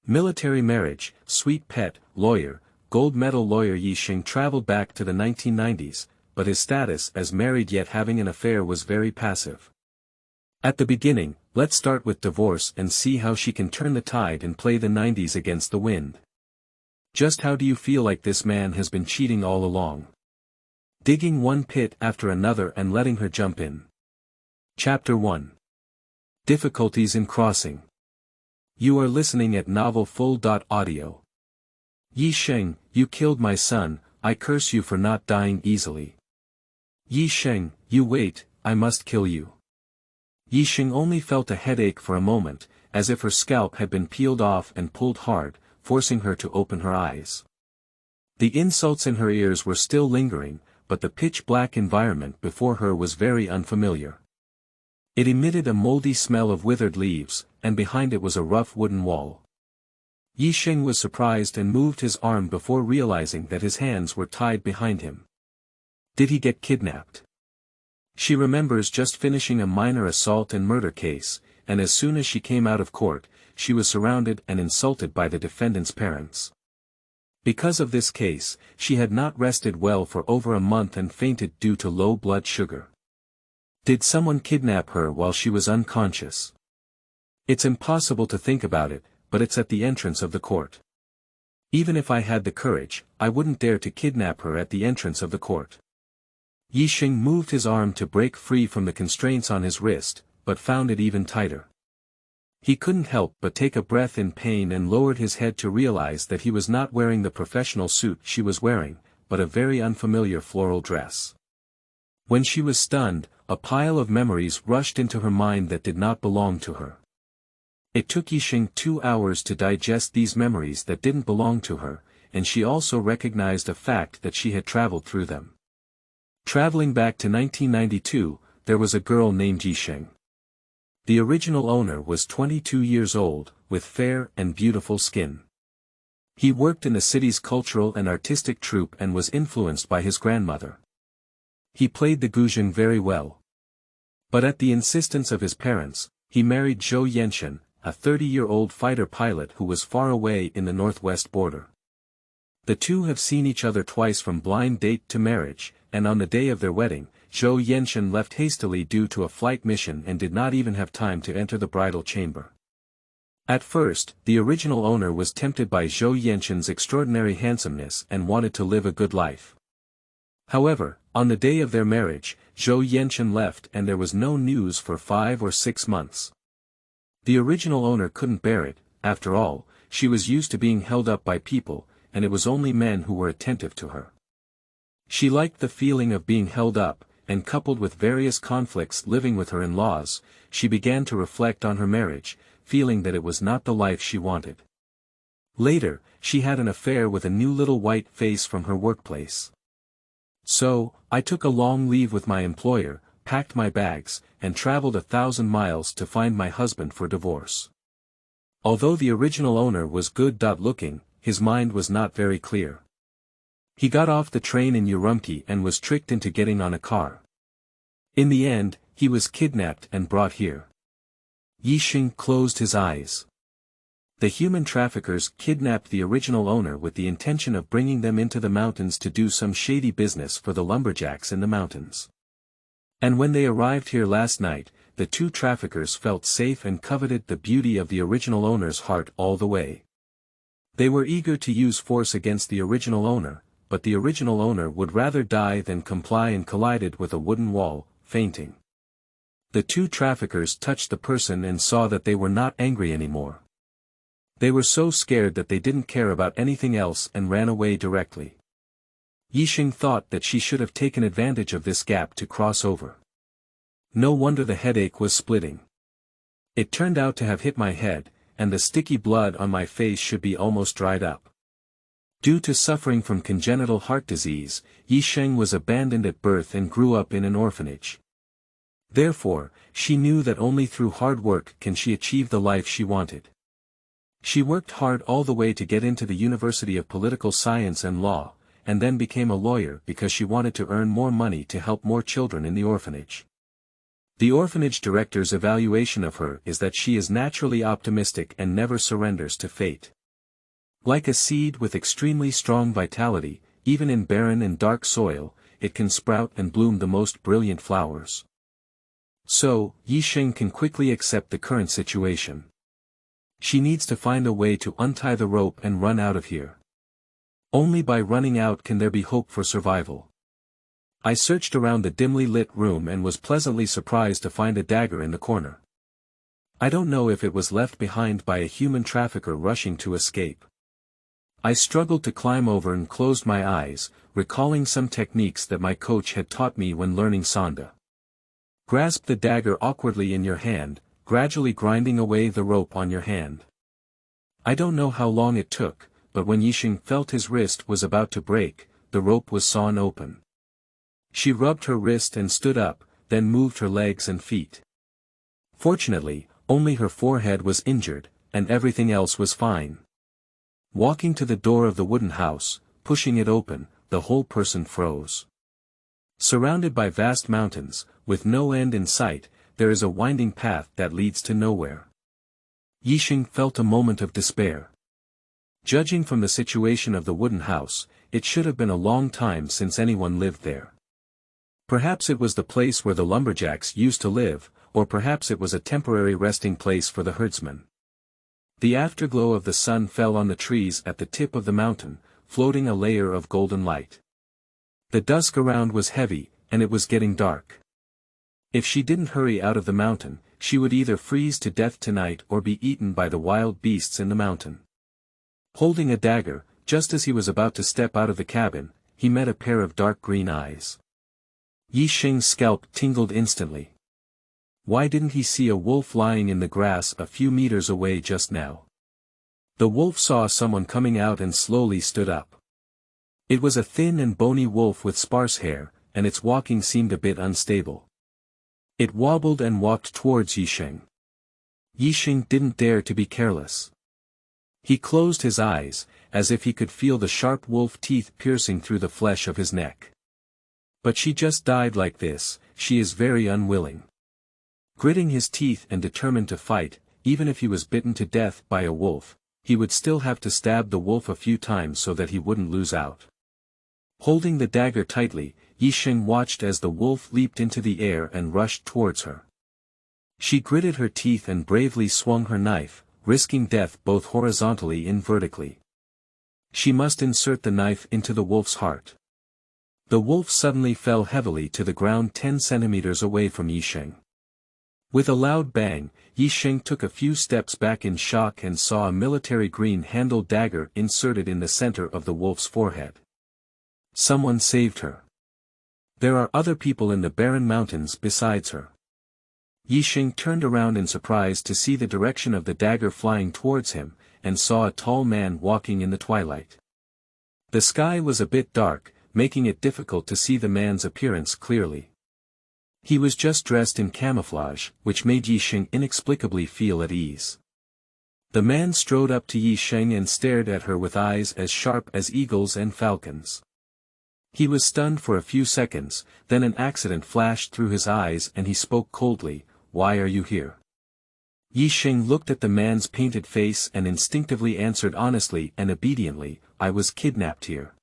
Military marriage, sweet pet, lawyer, gold medal lawyer Ye Sheng traveled back to the 1990s, but his status as married yet having an affair was very passive. At the beginning, let's start with divorce and see how she can turn the tide and play the 90s against the wind. Just how do you feel like this man has been cheating all along? Digging one pit after another and letting her jump in. Chapter 1. Difficulties in crossing. You are listening at Novel Full.Audio. Ye Sheng, you killed my son, I curse you for not dying easily. Ye Sheng, you wait, I must kill you. Ye Sheng only felt a headache for a moment, as if her scalp had been peeled off and pulled hard, forcing her to open her eyes. The insults in her ears were still lingering, but the pitch-black environment before her was very unfamiliar. It emitted a moldy smell of withered leaves, and behind it was a rough wooden wall. Ye Sheng was surprised and moved his arm before realizing that his hands were tied behind him. Did he get kidnapped? She remembers just finishing a minor assault and murder case, and as soon as she came out of court, she was surrounded and insulted by the defendant's parents. Because of this case, she had not rested well for over a month and fainted due to low blood sugar. Did someone kidnap her while she was unconscious? It's impossible to think about it, but it's at the entrance of the court. Even if I had the courage, I wouldn't dare to kidnap her at the entrance of the court. Ye Sheng moved his arm to break free from the constraints on his wrist, but found it even tighter. He couldn't help but take a breath in pain and lowered his head to realize that he was not wearing the professional suit she was wearing, but a very unfamiliar floral dress. When she was stunned, a pile of memories rushed into her mind that did not belong to her. It took Ye Sheng 2 hours to digest these memories that didn't belong to her, and she also recognized a fact that she had traveled through them. Traveling back to 1992, there was a girl named Ye Sheng. The original owner was 22 years old, with fair and beautiful skin. He worked in the city's cultural and artistic troupe and was influenced by his grandmother. He played the guzheng very well. But at the insistence of his parents, he married Zhou Yanshen, a 30-year-old fighter pilot who was far away in the northwest border. The two have seen each other twice from blind date to marriage, and on the day of their wedding, Zhou Yanshen left hastily due to a flight mission and did not even have time to enter the bridal chamber. At first, the original owner was tempted by Zhou Yanshen's extraordinary handsomeness and wanted to live a good life. However, on the day of their marriage, Zhou Yanshen left and there was no news for 5 or 6 months. The original owner couldn't bear it. After all, she was used to being held up by people, and it was only men who were attentive to her. She liked the feeling of being held up, and coupled with various conflicts living with her in-laws, she began to reflect on her marriage, feeling that it was not the life she wanted. Later, she had an affair with a new little white face from her workplace. So, I took a long leave with my employer, packed my bags, and traveled 1,000 miles to find my husband for divorce. Although the original owner was good-looking, his mind was not very clear. He got off the train in Urumqi and was tricked into getting on a car. In the end, he was kidnapped and brought here. Ye Sheng closed his eyes. The human traffickers kidnapped the original owner with the intention of bringing them into the mountains to do some shady business for the lumberjacks in the mountains. And when they arrived here last night, the two traffickers felt safe and coveted the beauty of the original owner's heart all the way. They were eager to use force against the original owner, but the original owner would rather die than comply and collided with a wooden wall, fainting. The two traffickers touched the person and saw that they were not angry anymore. They were so scared that they didn't care about anything else and ran away directly. Ye Sheng thought that she should have taken advantage of this gap to cross over. No wonder the headache was splitting. It turned out to have hit my head, and the sticky blood on my face should be almost dried up. Due to suffering from congenital heart disease, Ye Sheng was abandoned at birth and grew up in an orphanage. Therefore, she knew that only through hard work can she achieve the life she wanted. She worked hard all the way to get into the University of Political Science and Law, and then became a lawyer because she wanted to earn more money to help more children in the orphanage. The orphanage director's evaluation of her is that she is naturally optimistic and never surrenders to fate. Like a seed with extremely strong vitality, even in barren and dark soil, it can sprout and bloom the most brilliant flowers. So, Ye Sheng can quickly accept the current situation. She needs to find a way to untie the rope and run out of here. Only by running out can there be hope for survival. I searched around the dimly lit room and was pleasantly surprised to find a dagger in the corner. I don't know if it was left behind by a human trafficker rushing to escape. I struggled to climb over and closed my eyes, recalling some techniques that my coach had taught me when learning Sanda. Grasp the dagger awkwardly in your hand, gradually grinding away the rope on your hand. I don't know how long it took, but when Ye Sheng felt his wrist was about to break, the rope was sawn open. She rubbed her wrist and stood up, then moved her legs and feet. Fortunately, only her forehead was injured, and everything else was fine. Walking to the door of the wooden house, pushing it open, the whole person froze. Surrounded by vast mountains, with no end in sight, there is a winding path that leads to nowhere. Ye Sheng felt a moment of despair. Judging from the situation of the wooden house, it should have been a long time since anyone lived there. Perhaps it was the place where the lumberjacks used to live, or perhaps it was a temporary resting place for the herdsmen. The afterglow of the sun fell on the trees at the tip of the mountain, floating a layer of golden light. The dusk around was heavy, and it was getting dark. If she didn't hurry out of the mountain, she would either freeze to death tonight or be eaten by the wild beasts in the mountain. Holding a dagger, just as he was about to step out of the cabin, he met a pair of dark green eyes. Ye Sheng's scalp tingled instantly. Why didn't he see a wolf lying in the grass a few meters away just now? The wolf saw someone coming out and slowly stood up. It was a thin and bony wolf with sparse hair, and its walking seemed a bit unstable. It wobbled and walked towards Ye Sheng. Ye Sheng didn't dare to be careless. He closed his eyes, as if he could feel the sharp wolf teeth piercing through the flesh of his neck. But she just died like this, she is very unwilling. Gritting his teeth and determined to fight, even if he was bitten to death by a wolf, he would still have to stab the wolf a few times so that he wouldn't lose out. Holding the dagger tightly, Ye Sheng watched as the wolf leaped into the air and rushed towards her. She gritted her teeth and bravely swung her knife, risking death both horizontally and vertically. She must insert the knife into the wolf's heart. The wolf suddenly fell heavily to the ground 10 centimeters away from Ye Sheng. With a loud bang, Ye Sheng took a few steps back in shock and saw a military green-handled dagger inserted in the center of the wolf's forehead. Someone saved her. There are other people in the barren mountains besides her. Ye Sheng turned around in surprise to see the direction of the dagger flying towards him, and saw a tall man walking in the twilight. The sky was a bit dark, making it difficult to see the man's appearance clearly. He was just dressed in camouflage, which made Ye Sheng inexplicably feel at ease. The man strode up to Ye Sheng and stared at her with eyes as sharp as eagles and falcons. He was stunned for a few seconds, then an accident flashed through his eyes and he spoke coldly, "Why are you here?" Ye Sheng looked at the man's painted face and instinctively answered honestly and obediently, "I was kidnapped here."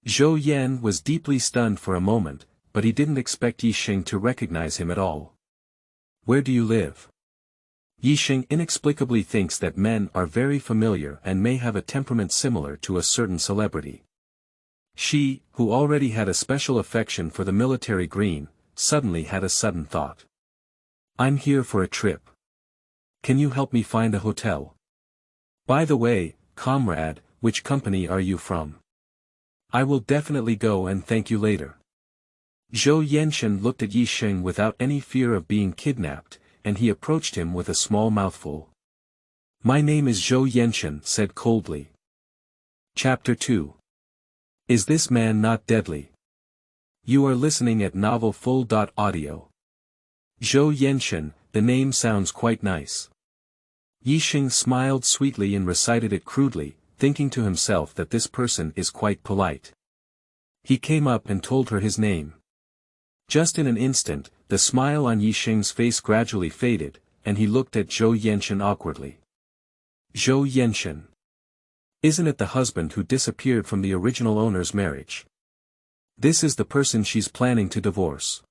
Zhou Yan was deeply stunned for a moment, but he didn't expect Ye Sheng to recognize him at all. "Where do you live?" Ye Sheng inexplicably thinks that men are very familiar and may have a temperament similar to a certain celebrity. She, who already had a special affection for the military green, suddenly had a sudden thought. "I'm here for a trip. Can you help me find a hotel? By the way, comrade, which company are you from? I will definitely go and thank you later." Zhou Yanshen looked at Ye Sheng without any fear of being kidnapped, and he approached him with a small mouthful. "My name is Zhou Yanshen," said coldly. Chapter 2. Is this man not deadly? You are listening at novelfull.audio. Zhou Yanshen, the name sounds quite nice. Ye Sheng smiled sweetly and recited it crudely, thinking to himself that this person is quite polite. He came up and told her his name. Just in an instant, the smile on Ye Sheng's face gradually faded, and he looked at Zhou Yanshen awkwardly. "Zhou Yanshen. Isn't it the husband who disappeared from the original owner's marriage? This is the person she's planning to divorce.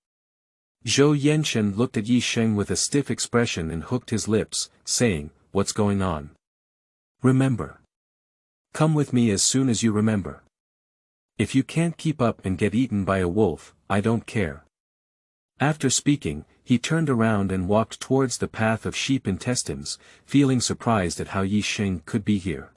Zhou Yanshen looked at Ye Sheng with a stiff expression and hooked his lips, saying, "What's going on? Remember. Come with me as soon as you remember. If you can't keep up and get eaten by a wolf, I don't care." After speaking, he turned around and walked towards the path of sheep intestines, feeling surprised at how Ye Sheng could be here.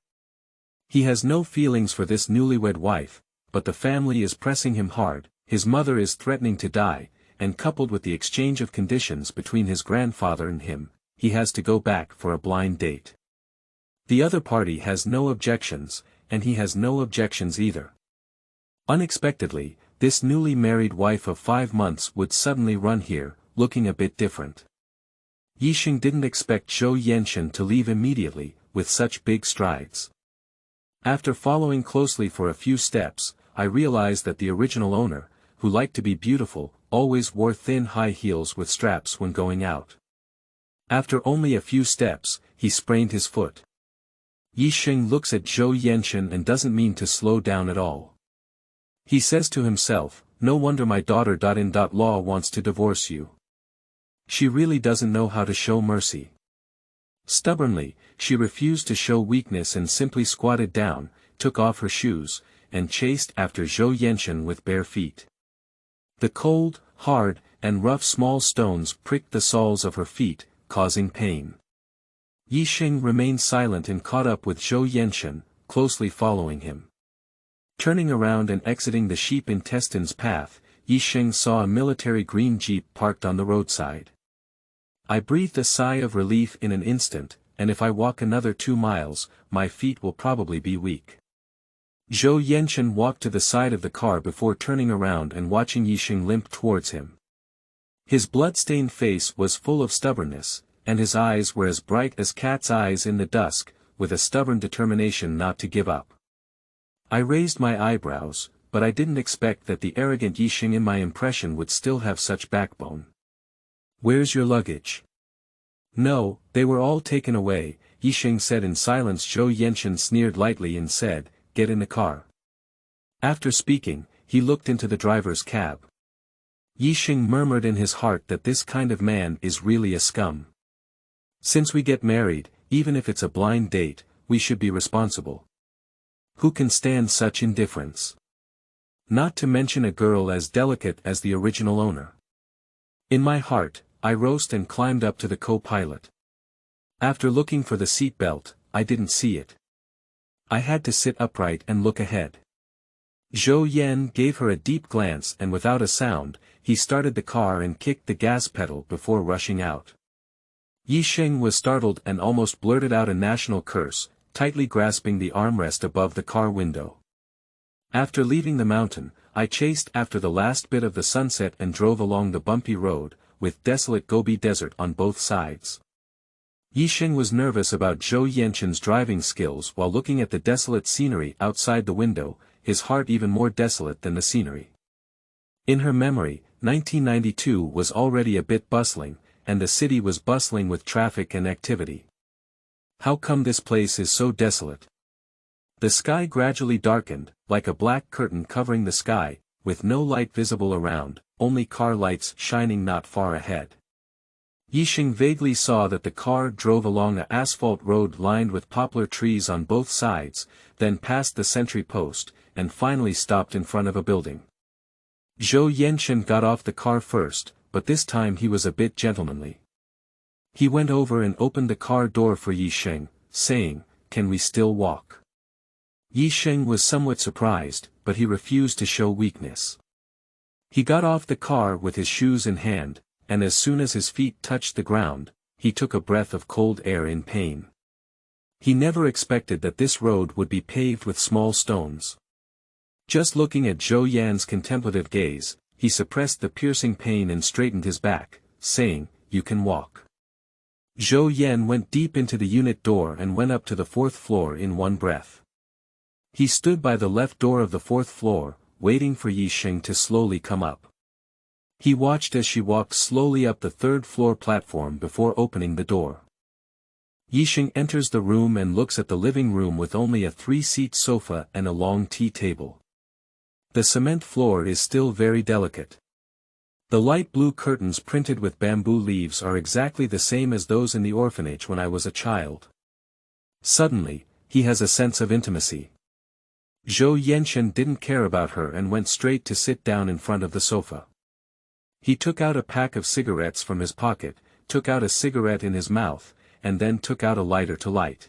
He has no feelings for this newlywed wife, but the family is pressing him hard, his mother is threatening to die, and coupled with the exchange of conditions between his grandfather and him, he has to go back for a blind date. The other party has no objections, and he has no objections either. Unexpectedly, this newly married wife of 5 months would suddenly run here, looking a bit different. Ye Sheng didn't expect Zhou Yanshen to leave immediately, with such big strides. After following closely for a few steps, I realized that the original owner, who liked to be beautiful, always wore thin high heels with straps when going out. After only a few steps, he sprained his foot. Ye Sheng looks at Zhou Yanshen and doesn't mean to slow down at all. He says to himself, "No wonder my daughter-in-law wants to divorce you. She really doesn't know how to show mercy." Stubbornly, she refused to show weakness and simply squatted down, took off her shoes, and chased after Zhou Yanshen with bare feet. The cold, hard, and rough small stones pricked the soles of her feet, causing pain. Ye Sheng remained silent and caught up with Zhou Yanshen, closely following him. Turning around and exiting the sheep intestines path, Ye Sheng saw a military green jeep parked on the roadside. I breathed a sigh of relief in an instant, and if I walk another 2 miles, my feet will probably be weak. Zhou Yanshen walked to the side of the car before turning around and watching Ye Sheng limp towards him. His blood-stained face was full of stubbornness, and his eyes were as bright as cat's eyes in the dusk, with a stubborn determination not to give up. I raised my eyebrows, but I didn't expect that the arrogant Ye Sheng in my impression would still have such backbone. "Where's your luggage?" "No, they were all taken away," Ye Sheng said in silence. Zhou Yanshen sneered lightly and said, "Get in the car." After speaking, he looked into the driver's cab. Ye Sheng murmured in his heart that this kind of man is really a scum. Since we get married, even if it's a blind date, we should be responsible. Who can stand such indifference? Not to mention a girl as delicate as the original owner. In my heart, I rose and climbed up to the co-pilot. After looking for the seat belt, I didn't see it. I had to sit upright and look ahead. Zhou Yan gave her a deep glance and without a sound, he started the car and kicked the gas pedal before rushing out. Ye Sheng was startled and almost blurted out a national curse, tightly grasping the armrest above the car window. After leaving the mountain, I chased after the last bit of the sunset and drove along the bumpy road, with desolate Gobi Desert on both sides. Ye Sheng was nervous about Zhou Yanshen's driving skills while looking at the desolate scenery outside the window, his heart even more desolate than the scenery. In her memory, 1992 was already a bit bustling, and the city was bustling with traffic and activity. How come this place is so desolate? The sky gradually darkened, like a black curtain covering the sky, with no light visible around, only car lights shining not far ahead. Ye Sheng vaguely saw that the car drove along an asphalt road lined with poplar trees on both sides, then passed the sentry post, and finally stopped in front of a building. Zhou Yanshen got off the car first, but this time he was a bit gentlemanly. He went over and opened the car door for Ye Sheng, saying, "Can we still walk?" Ye Sheng was somewhat surprised, but he refused to show weakness. He got off the car with his shoes in hand, and as soon as his feet touched the ground, he took a breath of cold air in pain. He never expected that this road would be paved with small stones. Just looking at Zhou Yan's contemplative gaze, he suppressed the piercing pain and straightened his back, saying, "You can walk." Zhou Yan went deep into the unit door and went up to the 4th floor in one breath. He stood by the left door of the 4th floor, waiting for Ye Sheng to slowly come up. He watched as she walked slowly up the 3rd floor platform before opening the door. Ye Sheng enters the room and looks at the living room with only a 3-seat sofa and a long tea table. The cement floor is still very delicate. The light blue curtains printed with bamboo leaves are exactly the same as those in the orphanage when I was a child. Suddenly, he has a sense of intimacy. Zhou Yanshen didn't care about her and went straight to sit down in front of the sofa. He took out a pack of cigarettes from his pocket, took out a cigarette in his mouth, and then took out a lighter to light.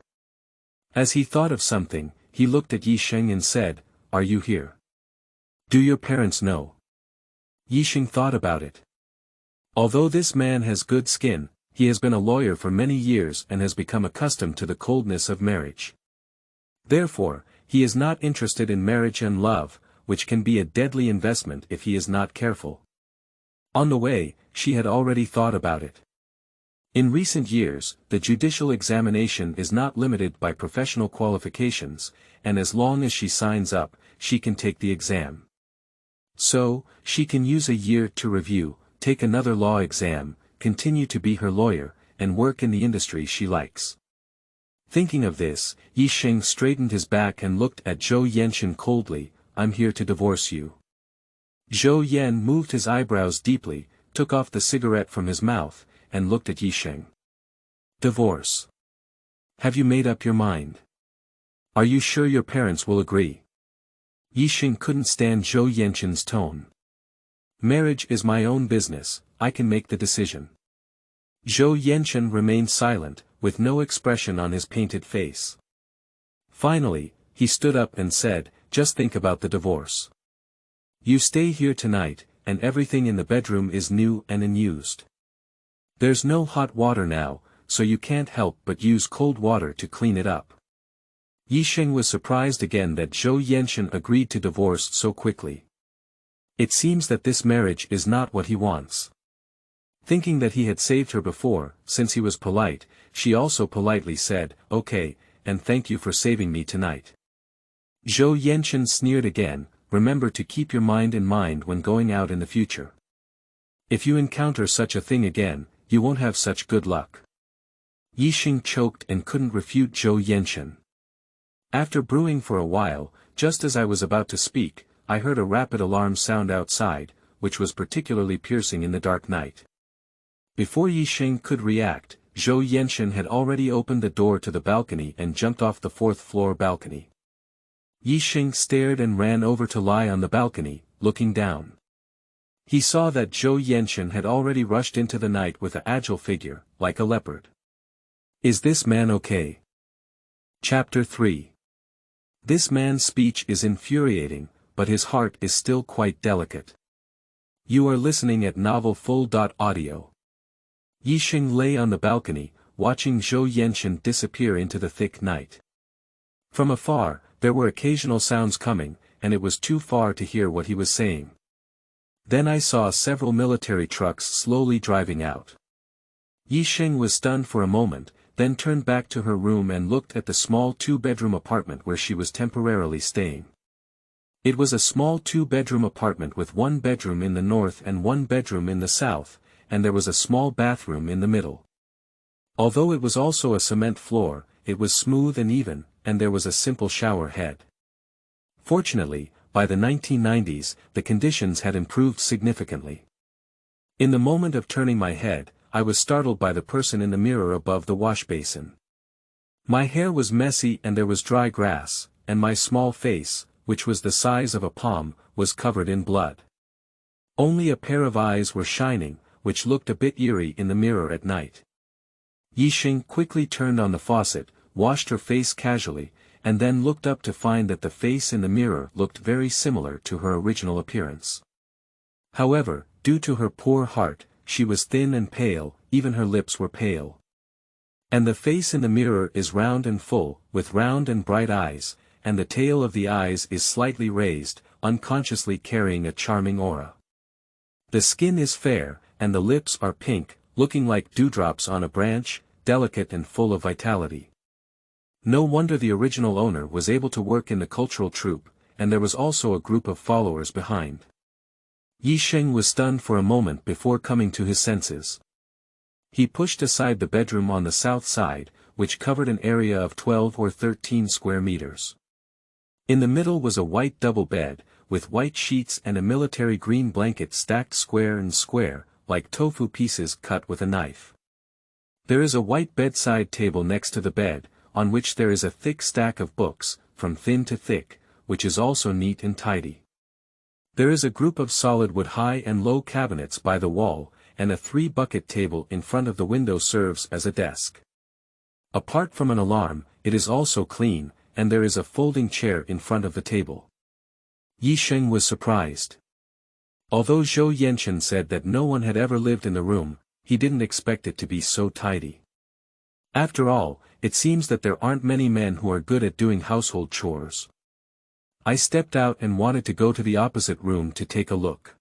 As he thought of something, he looked at Ye Sheng and said, "Are you here? Do your parents know?" Ye Sheng thought about it. Although this man has good skin, he has been a lawyer for many years and has become accustomed to the coldness of marriage. Therefore, he is not interested in marriage and love, which can be a deadly investment if he is not careful. On the way, she had already thought about it. In recent years, the judicial examination is not limited by professional qualifications, and as long as she signs up, she can take the exam. So, she can use a year to review, take another law exam, continue to be her lawyer, and work in the industry she likes. Thinking of this, Ye Sheng straightened his back and looked at Zhou Yanshen coldly. "I'm here to divorce you." Zhou Yan moved his eyebrows deeply, took off the cigarette from his mouth, and looked at Ye Sheng. "Divorce? Have you made up your mind? Are you sure your parents will agree?" Ye Sheng couldn't stand Zhou Yanshen's tone. "Marriage is my own business, I can make the decision." Zhou Yanshen remained silent, with no expression on his painted face. Finally, he stood up and said, "Just think about the divorce. You stay here tonight, and everything in the bedroom is new and unused. There's no hot water now, so you can't help but use cold water to clean it up." Ye Sheng was surprised again that Zhou Yanshen agreed to divorce so quickly. It seems that this marriage is not what he wants. Thinking that he had saved her before, since he was polite, she also politely said, "Okay, and thank you for saving me tonight." Zhou Yanshen sneered again, "Remember to keep your mind in mind when going out in the future. If you encounter such a thing again, you won't have such good luck." Ye Sheng choked and couldn't refute Zhou Yanshen. After brewing for a while, just as I was about to speak, I heard a rapid alarm sound outside, which was particularly piercing in the dark night. Before Ye Sheng could react, Zhou Yanshen had already opened the door to the balcony and jumped off the 4th-floor balcony. Ye Sheng stared and ran over to lie on the balcony, looking down. He saw that Zhou Yanshen had already rushed into the night with an agile figure, like a leopard. Is this man okay? Chapter 3. This man's speech is infuriating, but his heart is still quite delicate. You are listening at novelfull.audio. Ye Sheng lay on the balcony, watching Zhou Yanshen disappear into the thick night. From afar, there were occasional sounds coming, and it was too far to hear what he was saying. Then I saw several military trucks slowly driving out. Ye Sheng was stunned for a moment, then turned back to her room and looked at the small 2-bedroom apartment where she was temporarily staying. It was a small 2-bedroom apartment with 1 bedroom in the north and 1 bedroom in the south, and there was a small bathroom in the middle. Although it was also a cement floor, it was smooth and even, and there was a simple shower head. Fortunately, by the 1990s, the conditions had improved significantly. In the moment of turning my head, I was startled by the person in the mirror above the wash basin. My hair was messy and there was dry grass, and my small face, which was the size of a palm, was covered in blood. Only a pair of eyes were shining, which looked a bit eerie in the mirror at night. Ye Sheng quickly turned on the faucet, washed her face casually, and then looked up to find that the face in the mirror looked very similar to her original appearance. However, due to her poor heart, she was thin and pale, even her lips were pale. And the face in the mirror is round and full, with round and bright eyes, and the tail of the eyes is slightly raised, unconsciously carrying a charming aura. The skin is fair, and the lips are pink, looking like dewdrops on a branch, delicate and full of vitality. No wonder the original owner was able to work in the cultural troupe, and there was also a group of followers behind. Ye Sheng was stunned for a moment before coming to his senses. He pushed aside the bedroom on the south side, which covered an area of 12 or 13 square meters. In the middle was a white double bed, with white sheets and a military green blanket stacked square and square, like tofu pieces cut with a knife. There is a white bedside table next to the bed, on which there is a thick stack of books, from thin to thick, which is also neat and tidy. There is a group of solid wood high and low cabinets by the wall, and a 3-bucket table in front of the window serves as a desk. Apart from an alarm, it is also clean, and there is a folding chair in front of the table. Ye Sheng was surprised. Although Zhou Yanshen said that no one had ever lived in the room, he didn't expect it to be so tidy. After all, it seems that there aren't many men who are good at doing household chores. I stepped out and wanted to go to the opposite room to take a look.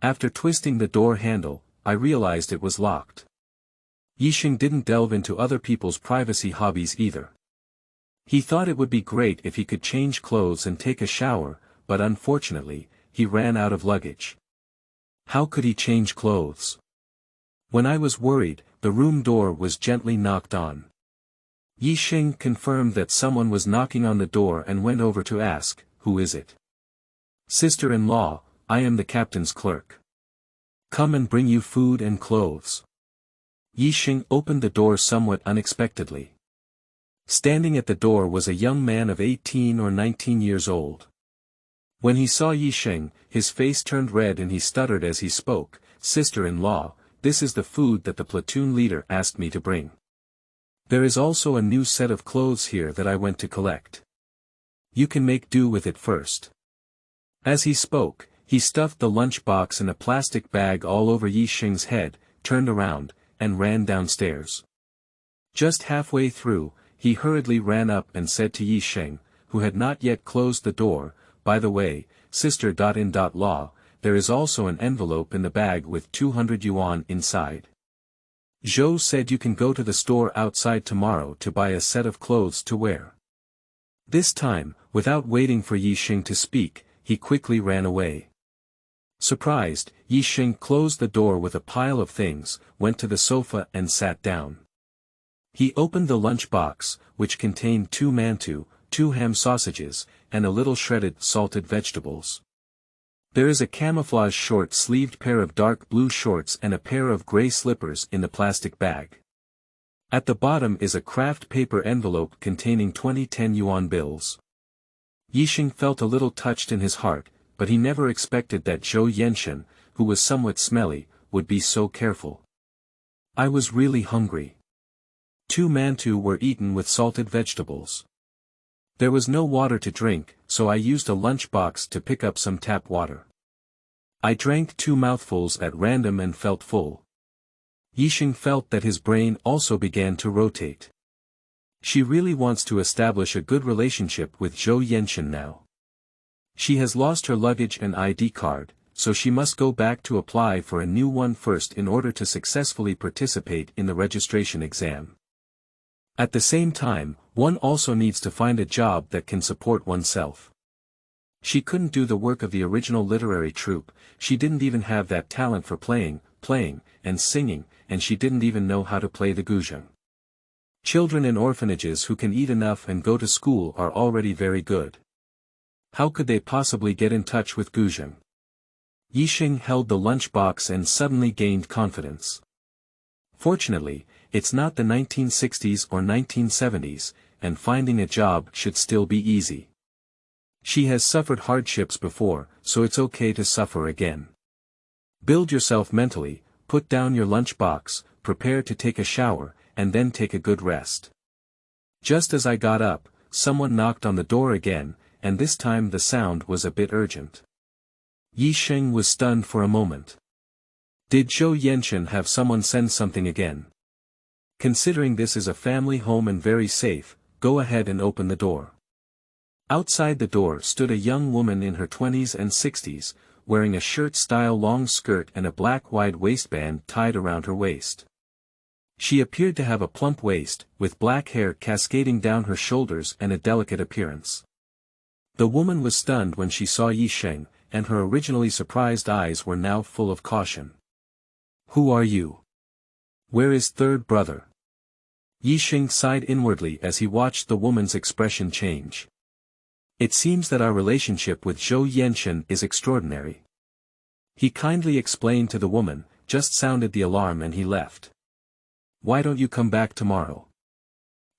After twisting the door handle, I realized it was locked. Ye Sheng didn't delve into other people's privacy hobbies either. He thought it would be great if he could change clothes and take a shower, but unfortunately, he ran out of luggage. How could he change clothes? When I was worried, the room door was gently knocked on. Ye Sheng confirmed that someone was knocking on the door and went over to ask, "Who is it?" "Sister-in-law, I am the captain's clerk. Come and bring you food and clothes." Ye Sheng opened the door somewhat unexpectedly. Standing at the door was a young man of 18 or 19 years old. When he saw Ye Sheng, his face turned red and he stuttered as he spoke, "Sister-in-law, this is the food that the platoon leader asked me to bring. There is also a new set of clothes here that I went to collect. You can make do with it first." As he spoke, he stuffed the lunch box in a plastic bag all over Ye Sheng's head, turned around, and ran downstairs. Just halfway through, he hurriedly ran up and said to Ye Sheng, who had not yet closed the door, "By the way, sister-in-law, there is also an envelope in the bag with 200 yuan inside. Zhou said you can go to the store outside tomorrow to buy a set of clothes to wear." This time, without waiting for Ye Sheng to speak, he quickly ran away. Surprised, Ye Sheng closed the door with a pile of things, went to the sofa and sat down. He opened the lunch box, which contained 2 mantou, 2 ham sausages, and a little shredded salted vegetables. There is a camouflage short-sleeved pair of dark blue shorts and a pair of gray slippers in the plastic bag. At the bottom is a craft paper envelope containing 20 10-yuan bills. Ye Sheng felt a little touched in his heart, but he never expected that Zhou Yanshen, who was somewhat smelly, would be so careful. I was really hungry. 2 mantou were eaten with salted vegetables. There was no water to drink, so I used a lunch box to pick up some tap water. I drank 2 mouthfuls at random and felt full. Ye Sheng felt that his brain also began to rotate. She really wants to establish a good relationship with Zhou Yanshen now. She has lost her luggage and ID card, so she must go back to apply for a new one first in order to successfully participate in the registration exam. At the same time, one also needs to find a job that can support oneself. She couldn't do the work of the original literary troupe, she didn't even have that talent for playing, and singing, and she didn't even know how to play the guzheng. Children in orphanages who can eat enough and go to school are already very good. How could they possibly get in touch with guzheng? Ye Sheng held the lunch box and suddenly gained confidence. Fortunately, it's not the 1960s or 1970s, and finding a job should still be easy. She has suffered hardships before, so it's okay to suffer again. Build yourself mentally, put down your lunch box, prepare to take a shower, and then take a good rest. Just as I got up, someone knocked on the door again, and this time the sound was a bit urgent. Ye Sheng was stunned for a moment. Did Zhou Yanshen have someone send something again? Considering this is a family home and very safe, go ahead and open the door. Outside the door stood a young woman in her 20s and 60s, wearing a shirt-style long skirt and a black wide waistband tied around her waist. She appeared to have a plump waist, with black hair cascading down her shoulders and a delicate appearance. The woman was stunned when she saw Ye Sheng, and her originally surprised eyes were now full of caution. "Who are you? Where is third brother?" Ye Sheng sighed inwardly as he watched the woman's expression change. It seems that our relationship with Zhou Yanshen is extraordinary. He kindly explained to the woman, just sounded the alarm and he left. Why don't you come back tomorrow?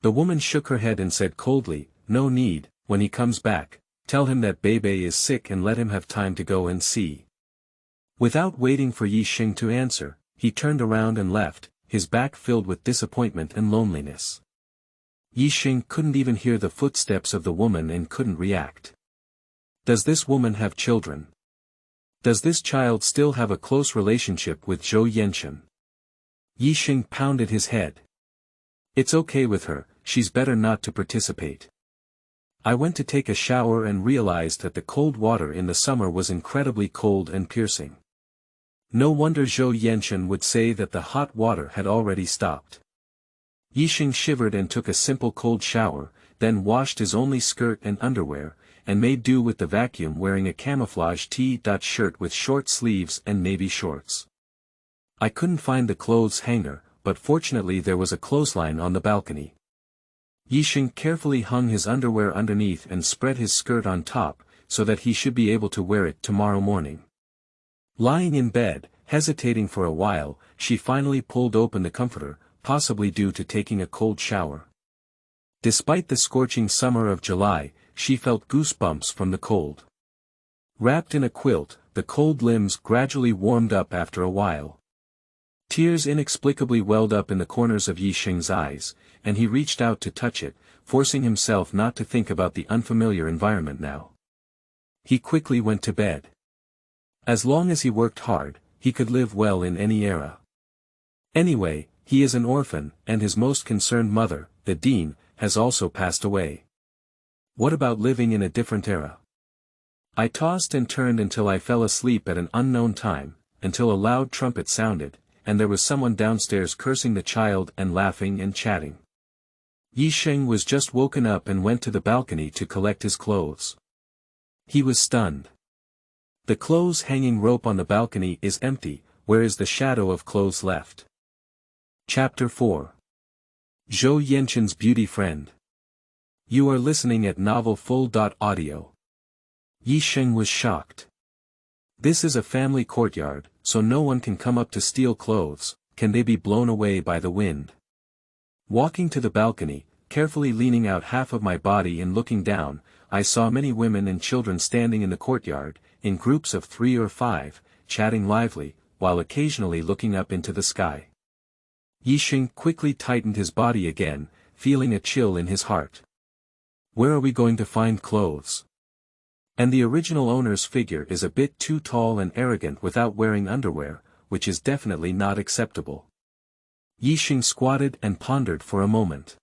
The woman shook her head and said coldly, no need, when he comes back, tell him that Bebe is sick and let him have time to go and see. Without waiting for Ye Sheng to answer, he turned around and left, his back filled with disappointment and loneliness. Ye Sheng couldn't even hear the footsteps of the woman and couldn't react. Does this woman have children? Does this child still have a close relationship with Zhou Yanshen? Ye Sheng pounded his head. It's okay with her, she's better not to participate. I went to take a shower and realized that the cold water in the summer was incredibly cold and piercing. No wonder Zhou Yanshen would say that the hot water had already stopped. Ye Sheng shivered and took a simple cold shower, then washed his only skirt and underwear, and made do with the vacuum wearing a camouflage T-shirt with short sleeves and navy shorts. I couldn't find the clothes hanger, but fortunately there was a clothesline on the balcony. Ye Sheng carefully hung his underwear underneath and spread his skirt on top, so that he should be able to wear it tomorrow morning. Lying in bed, hesitating for a while, she finally pulled open the comforter, possibly due to taking a cold shower. Despite the scorching summer of July, she felt goosebumps from the cold. Wrapped in a quilt, the cold limbs gradually warmed up after a while. Tears inexplicably welled up in the corners of Ye Sheng's eyes, and he reached out to touch it, forcing himself not to think about the unfamiliar environment now. He quickly went to bed. As long as he worked hard, he could live well in any era. Anyway, he is an orphan, and his most concerned mother, the dean, has also passed away. What about living in a different era? I tossed and turned until I fell asleep at an unknown time, until a loud trumpet sounded, and there was someone downstairs cursing the child and laughing and chatting. Ye Sheng was just woken up and went to the balcony to collect his clothes. He was stunned. The clothes hanging rope on the balcony is empty, where is the shadow of clothes left? Chapter 4. Zhou Yanshen's Beauty Friend. You are listening at novelfull.audio. Ye Sheng was shocked. This is a family courtyard, so no one can come up to steal clothes, can they be blown away by the wind? Walking to the balcony, carefully leaning out half of my body and looking down, I saw many women and children standing in the courtyard, in groups of 3 or 5, chatting lively, while occasionally looking up into the sky. Ye Sheng quickly tightened his body again, feeling a chill in his heart. Where are we going to find clothes? And the original owner's figure is a bit too tall and arrogant without wearing underwear, which is definitely not acceptable. Ye Sheng squatted and pondered for a moment.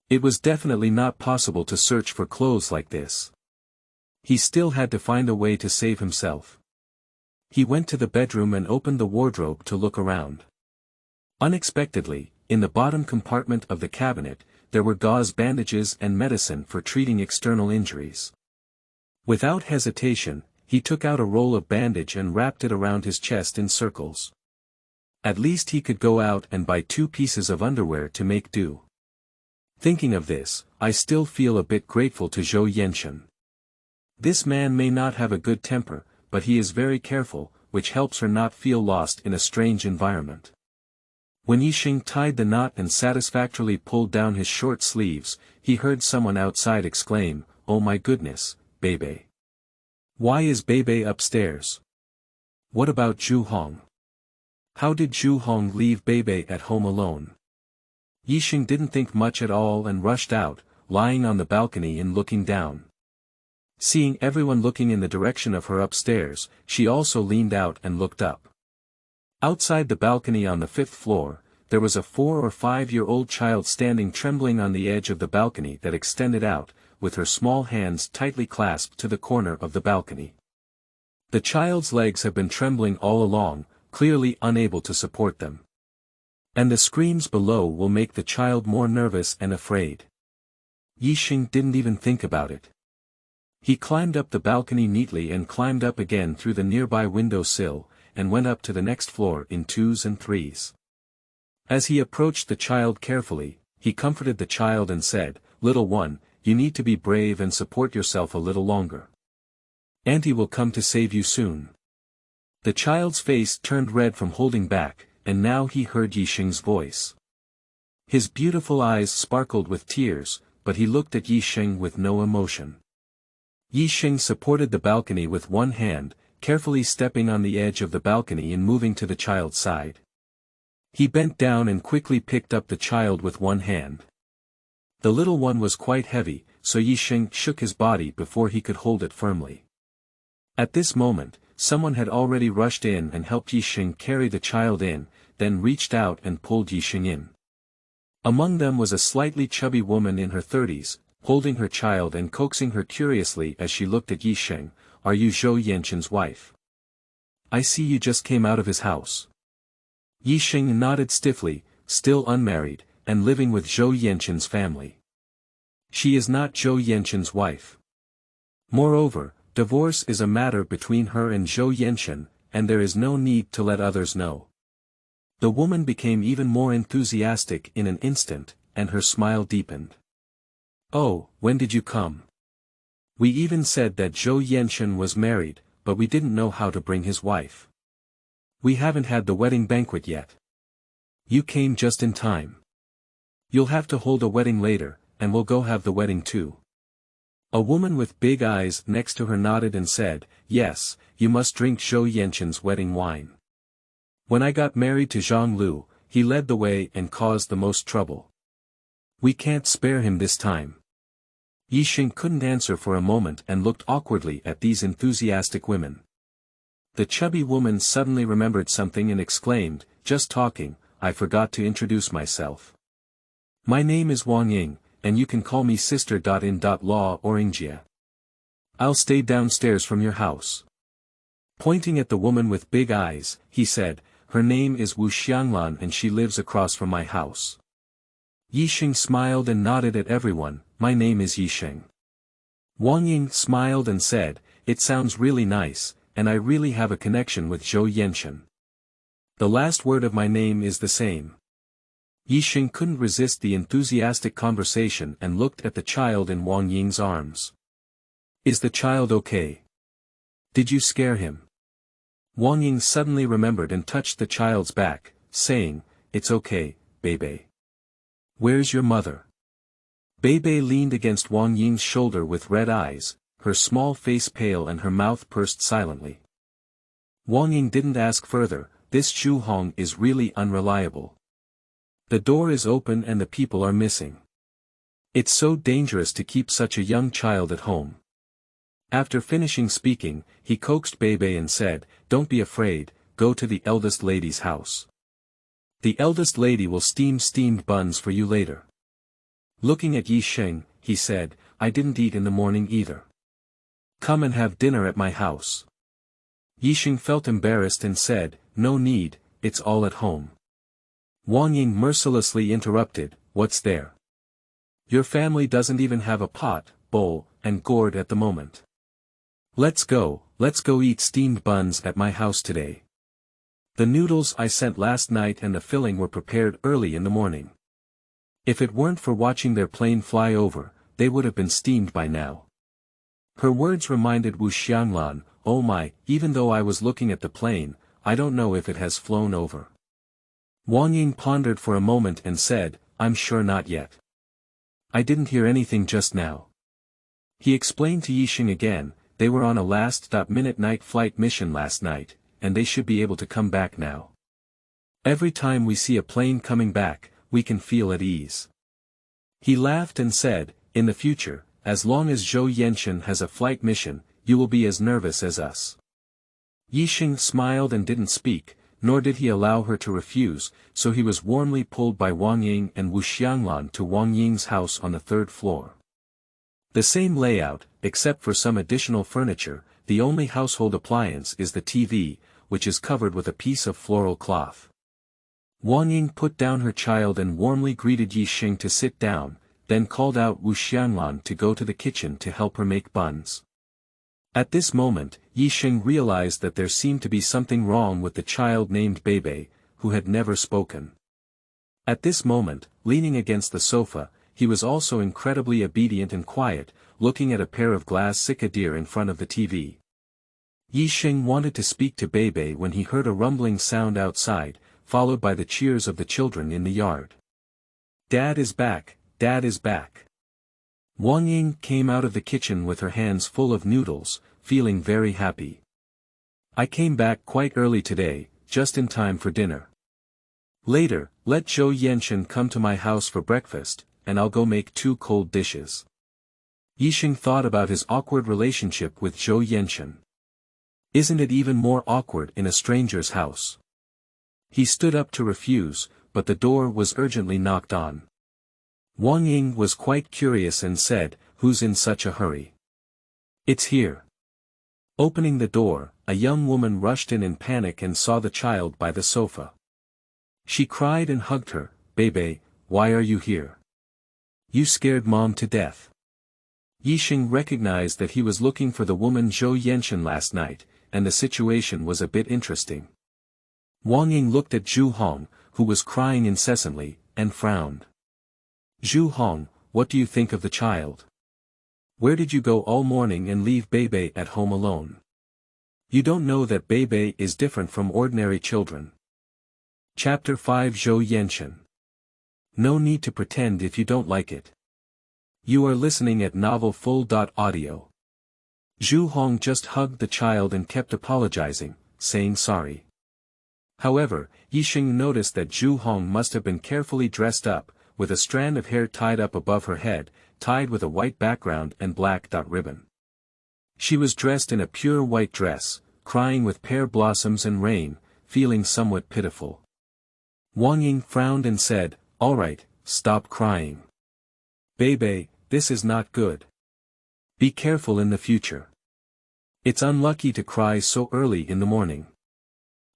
It was definitely not possible to search for clothes like this. He still had to find a way to save himself. He went to the bedroom and opened the wardrobe to look around. Unexpectedly, in the bottom compartment of the cabinet, there were gauze bandages and medicine for treating external injuries. Without hesitation, he took out a roll of bandage and wrapped it around his chest in circles. At least he could go out and buy 2 pieces of underwear to make do. Thinking of this, I still feel a bit grateful to Zhou Yanshen. This man may not have a good temper, but he is very careful, which helps her not feel lost in a strange environment. When Ye Sheng tied the knot and satisfactorily pulled down his short sleeves, he heard someone outside exclaim, "Oh my goodness, Bebe. Why is Bebe upstairs? What about Zhu Hong? How did Zhu Hong leave Bebe at home alone?" Ye Sheng didn't think much at all and rushed out, lying on the balcony and looking down. Seeing everyone looking in the direction of her upstairs, she also leaned out and looked up. Outside the balcony on the 5th floor, there was a 4 or 5-year-old child standing trembling on the edge of the balcony that extended out, with her small hands tightly clasped to the corner of the balcony. The child's legs have been trembling all along, clearly unable to support them. And the screams below will make the child more nervous and afraid. Ye Sheng didn't even think about it. He climbed up the balcony neatly and climbed up again through the nearby window sill, and went up to the next floor in 2s and 3s. As he approached the child carefully, he comforted the child and said, "Little one, you need to be brave and support yourself a little longer. Auntie will come to save you soon." The child's face turned red from holding back, and now he heard Ye Sheng's voice. His beautiful eyes sparkled with tears, but he looked at Ye Sheng with no emotion. Ye Sheng supported the balcony with one hand, carefully stepping on the edge of the balcony and moving to the child's side. He bent down and quickly picked up the child with one hand. The little one was quite heavy, so Ye Sheng shook his body before he could hold it firmly. At this moment, someone had already rushed in and helped Ye Sheng carry the child in, then reached out and pulled Ye Sheng in. Among them was a slightly chubby woman in her 30s, holding her child and coaxing her curiously as she looked at Ye Sheng. "Are you Zhou Yanshen's wife? I see you just came out of his house." Ye Sheng nodded stiffly, still unmarried, and living with Zhou Yanshen's family. "She is not Zhou Yanshen's wife. Moreover, divorce is a matter between her and Zhou Yanshen, and there is no need to let others know." The woman became even more enthusiastic in an instant, and her smile deepened. "Oh, when did you come? We even said that Zhou Yanshen was married, but we didn't know how to bring his wife. We haven't had the wedding banquet yet. You came just in time. You'll have to hold a wedding later, and we'll go have the wedding too." A woman with big eyes next to her nodded and said, "Yes, you must drink Zhou Yanshen's wedding wine. When I got married to Zhang Lu, he led the way and caused the most trouble. We can't spare him this time." Ye Sheng couldn't answer for a moment and looked awkwardly at these enthusiastic women. The chubby woman suddenly remembered something and exclaimed, "Just talking, I forgot to introduce myself. My name is Wang Ying, and you can call me sister.in.law or Ingjia. I'll stay downstairs from your house." Pointing at the woman with big eyes, he said, "Her name is Wu Xianglan and she lives across from my house." Ye Sheng smiled and nodded at everyone, "My name is Ye Sheng." Wang Ying smiled and said, "It sounds really nice, and I really have a connection with Zhou Yanshen. The last word of my name is the same." Ye Sheng couldn't resist the enthusiastic conversation and looked at the child in Wang Ying's arms. "Is the child okay? Did you scare him?" Wang Ying suddenly remembered and touched the child's back, saying, "It's okay, Beibei. Where's your mother?" Beibei leaned against Wang Ying's shoulder with red eyes, her small face pale and her mouth pursed silently. Wang Ying didn't ask further. This Zhu Hong is really unreliable. The door is open and the people are missing. It's so dangerous to keep such a young child at home. After finishing speaking, he coaxed Beibei and said, "Don't be afraid, go to the eldest lady's house. The eldest lady will steam steamed buns for you later." Looking at Ye Sheng, he said, "I didn't eat in the morning either. Come and have dinner at my house." Ye Sheng felt embarrassed and said, "No need, it's all at home." Wang Ying mercilessly interrupted, "What's there? Your family doesn't even have a pot, bowl, and gourd at the moment. Let's go eat steamed buns at my house today. The noodles I sent last night and the filling were prepared early in the morning. If it weren't for watching their plane fly over, they would have been steamed by now." Her words reminded Wu Xianglan, "Oh my, even though I was looking at the plane, I don't know if it has flown over." Wang Ying pondered for a moment and said, "I'm sure not yet. I didn't hear anything just now." He explained to Ye Sheng again, they were on a last-minute night flight mission last night, and they should be able to come back now. Every time we see a plane coming back, we can feel at ease. He laughed and said, "In the future, as long as Zhou Yanshen has a flight mission, you will be as nervous as us." Ye Sheng smiled and didn't speak, nor did he allow her to refuse, so he was warmly pulled by Wang Ying and Wu Xianglan to Wang Ying's house on the 3rd floor. The same layout, except for some additional furniture. The only household appliance is the TV, which is covered with a piece of floral cloth. Wang Ying put down her child and warmly greeted Ye Sheng to sit down, then called out Wu Xianglan to go to the kitchen to help her make buns. At this moment, Ye Sheng realized that there seemed to be something wrong with the child named Beibei, who had never spoken. At this moment, leaning against the sofa, he was also incredibly obedient and quiet, looking at a pair of glass cicadeer in front of the TV. Ye Sheng wanted to speak to Beibei when he heard a rumbling sound outside, followed by the cheers of the children in the yard. "Dad is back, Dad is back." Wang Ying came out of the kitchen with her hands full of noodles, feeling very happy. "I came back quite early today, just in time for dinner. Later, let Zhou Yanshen come to my house for breakfast, and I'll go make 2 cold dishes." Ye Sheng thought about his awkward relationship with Zhou Yanshen. Isn't it even more awkward in a stranger's house? He stood up to refuse, but the door was urgently knocked on. Wang Ying was quite curious and said, "Who's in such a hurry?" "It's here." Opening the door, a young woman rushed in panic and saw the child by the sofa. She cried and hugged her. "Beibei, why are you here? You scared Mom to death." Ye Sheng recognized that he was looking for the woman Zhou Yanshen last night, and the situation was a bit interesting. Wang Ying looked at Zhu Hong, who was crying incessantly, and frowned. "Zhu Hong, what do you think of the child? Where did you go all morning and leave Beibei at home alone? You don't know that Beibei is different from ordinary children." Chapter 5 Zhou Yanshen. No need to pretend if you don't like it. You are listening at novelfull.audio. Zhu Hong just hugged the child and kept apologizing, saying sorry. However, Ye Sheng noticed that Zhu Hong must have been carefully dressed up, with a strand of hair tied up above her head, tied with a white background and black dot ribbon. She was dressed in a pure white dress, crying with pear blossoms and rain, feeling somewhat pitiful. Wang Ying frowned and said, "All right, stop crying. Beibei, this is not good. Be careful in the future. It's unlucky to cry so early in the morning."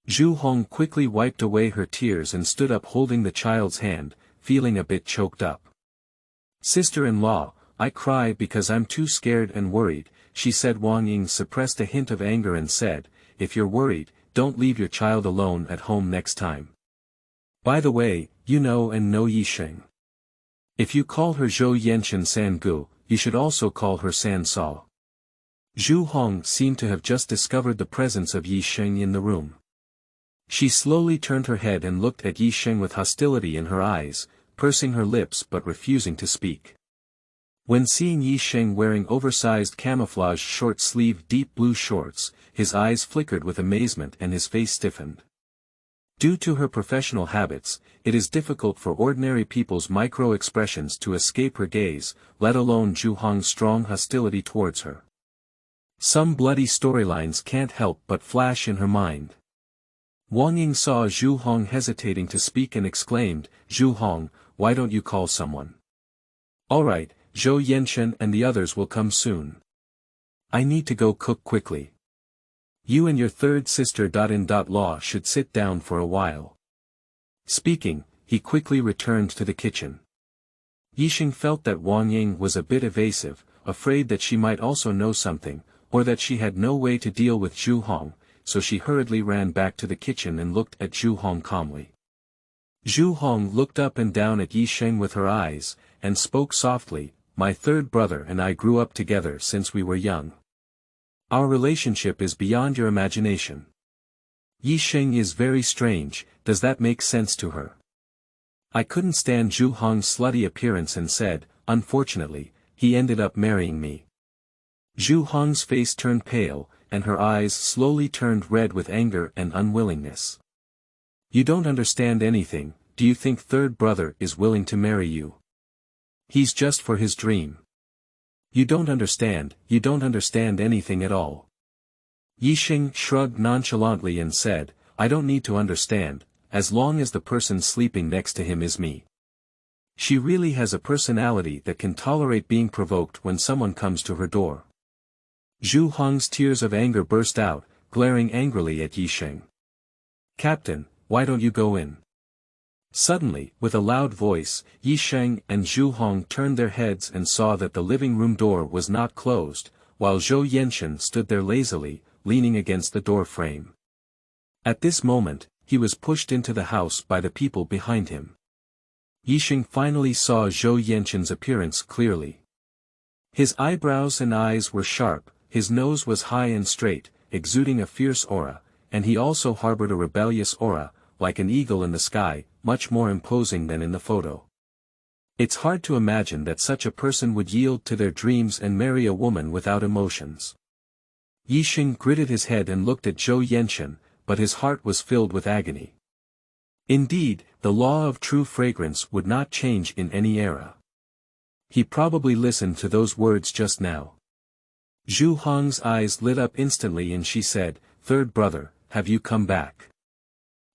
Zhu Hong quickly wiped away her tears and stood up holding the child's hand, feeling a bit choked up. "Sister-in-law, I cry because I'm too scared and worried," she said. Wang Ying suppressed a hint of anger and said, "If you're worried, don't leave your child alone at home next time. By the way, you know Ye Sheng. If you call her Zhou Yanshen Sangu, you should also call her San Sa." Zhu Hong seemed to have just discovered the presence of Ye Sheng in the room. She slowly turned her head and looked at Ye Sheng with hostility in her eyes, pursing her lips but refusing to speak. When seeing Ye Sheng wearing oversized camouflage short-sleeved deep blue shorts, his eyes flickered with amazement and his face stiffened. Due to her professional habits, it is difficult for ordinary people's micro-expressions to escape her gaze, let alone Zhu Hong's strong hostility towards her. Some bloody storylines can't help but flash in her mind. Wang Ying saw Zhu Hong hesitating to speak and exclaimed, "Zhu Hong, why don't you call someone?" "All right, Zhou Yanshen and the others will come soon. I need to go cook quickly. You and your third sister-in-law should sit down for a while." Speaking, he quickly returned to the kitchen. Ye Sheng felt that Wang Ying was a bit evasive, afraid that she might also know something, or that she had no way to deal with Zhu Hong, so she hurriedly ran back to the kitchen and looked at Zhu Hong calmly. Zhu Hong looked up and down at Ye Sheng with her eyes, and spoke softly, "My third brother and I grew up together since we were young. Our relationship is beyond your imagination. Ye Sheng is very strange, does that make sense to her?" I couldn't stand Zhu Hong's slutty appearance and said, "Unfortunately, he ended up marrying me." Zhu Hong's face turned pale, and her eyes slowly turned red with anger and unwillingness. "You don't understand anything. Do you think third brother is willing to marry you? He's just for his dream. You don't understand anything at all." Ye Sheng shrugged nonchalantly and said, "I don't need to understand, as long as the person sleeping next to him is me. She really has a personality that can tolerate being provoked when someone comes to her door." Zhu Hong's tears of anger burst out, glaring angrily at Ye Sheng. "Captain, why don't you go in?" Suddenly, with a loud voice, Ye Sheng and Zhu Hong turned their heads and saw that the living room door was not closed, while Zhou Yanshen stood there lazily, leaning against the door frame. At this moment, he was pushed into the house by the people behind him. Ye Sheng finally saw Zhou Yanshen's appearance clearly. His eyebrows and eyes were sharp, his nose was high and straight, exuding a fierce aura, and he also harbored a rebellious aura, like an eagle in the sky, much more imposing than in the photo. It's hard to imagine that such a person would yield to their dreams and marry a woman without emotions. Ye Sheng gritted his head and looked at Zhou Yanshen, but his heart was filled with agony. Indeed, the law of true fragrance would not change in any era. He probably listened to those words just now. Zhu Hong's eyes lit up instantly and she said, "Third brother, have you come back?"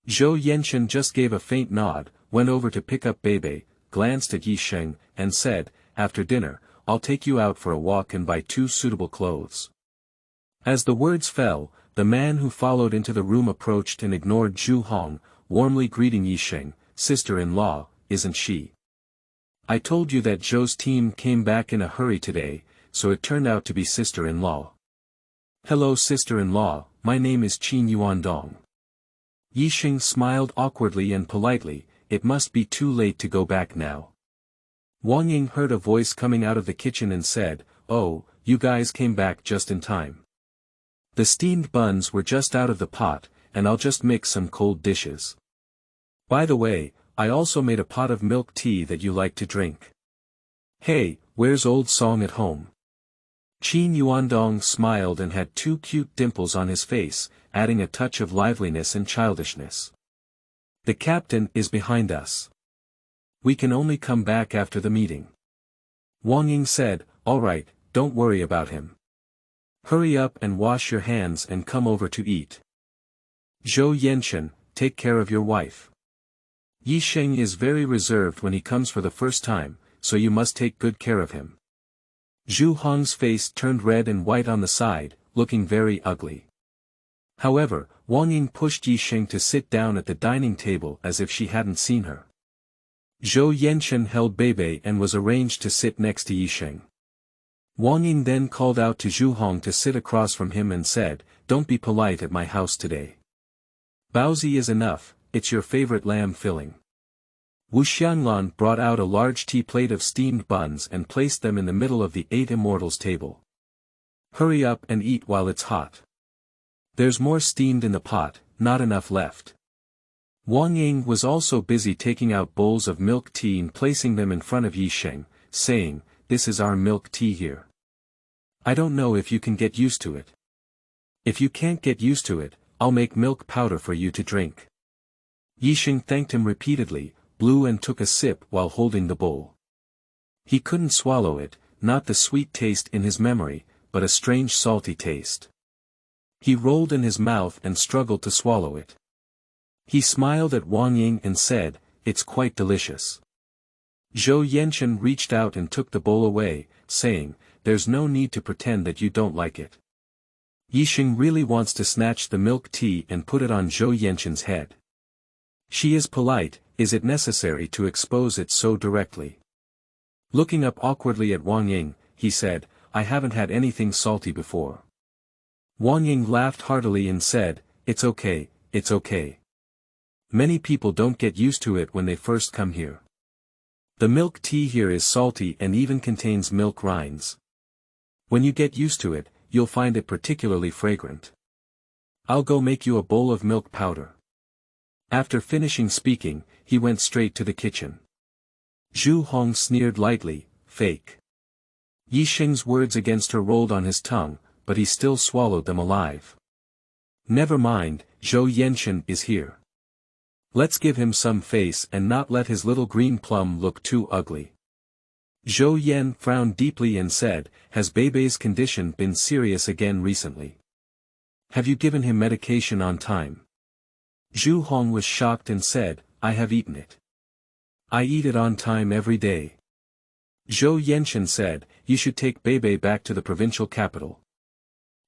Zhou Yanshen just gave a faint nod, went over to pick up Bebe, glanced at Ye Sheng, and said, "After dinner, I'll take you out for a walk and buy 2 suitable clothes." As the words fell, the man who followed into the room approached and ignored Zhu Hong, warmly greeting Ye Sheng, "Sister-in-law, isn't she? I told you that Zhou's team came back in a hurry today, so it turned out to be sister-in-law." "Hello sister-in-law, my name is Qin Yuandong." Ye Sheng smiled awkwardly and politely, "It must be too late to go back now." Wang Ying heard a voice coming out of the kitchen and said, "Oh, you guys came back just in time. The steamed buns were just out of the pot, and I'll just mix some cold dishes. By the way, I also made a pot of milk tea that you like to drink. Hey, where's old Song at home?" Qin Yuandong smiled and had 2 cute dimples on his face, adding a touch of liveliness and childishness. "The captain is behind us. We can only come back after the meeting." Wang Ying said, "All right, don't worry about him. Hurry up and wash your hands and come over to eat. Zhou Yanshen, take care of your wife. Ye Sheng is very reserved when he comes for the first time, so you must take good care of him." Zhu Hong's face turned red and white on the side, looking very ugly. However, Wang Ying pushed Ye Sheng to sit down at the dining table as if she hadn't seen her. Zhou Yanshen held Bebe and was arranged to sit next to Ye Sheng. Wang Ying then called out to Zhu Hong to sit across from him and said, "Don't be polite at my house today. Baozi is enough, it's your favorite lamb filling." Wu Xianglan brought out a large tea plate of steamed buns and placed them in the middle of the 8 immortals table. "Hurry up and eat while it's hot. There's more steamed in the pot, not enough left." Wang Ying was also busy taking out bowls of milk tea and placing them in front of Ye Sheng, saying, "This is our milk tea here. I don't know if you can get used to it. If you can't get used to it, I'll make milk powder for you to drink." Ye Sheng thanked him repeatedly, blew and took a sip while holding the bowl. He couldn't swallow it, not the sweet taste in his memory, but a strange salty taste. He rolled in his mouth and struggled to swallow it. He smiled at Wang Ying and said, "It's quite delicious." Zhou Yanshen reached out and took the bowl away, saying, "There's no need to pretend that you don't like it." Ye Sheng really wants to snatch the milk tea and put it on Zhou Yanshen's head. She is polite, is it necessary to expose it so directly? Looking up awkwardly at Wang Ying, he said, "I haven't had anything salty before." Wang Ying laughed heartily and said, "It's okay, it's okay. Many people don't get used to it when they first come here. The milk tea here is salty and even contains milk rinds. When you get used to it, you'll find it particularly fragrant. I'll go make you a bowl of milk powder." After finishing speaking, he went straight to the kitchen. Zhu Hong sneered lightly, "Fake." Ye Sheng's words against her rolled on his tongue, but he still swallowed them alive. "Never mind, Zhou Yanshen is here. Let's give him some face and not let his little green plum look too ugly." Zhou Yan frowned deeply and said, "Has Bebe's condition been serious again recently? Have you given him medication on time?" Zhu Hong was shocked and said, "I have eaten it. I eat it on time every day." Zhou Yanshen said, "You should take Bebe back to the provincial capital."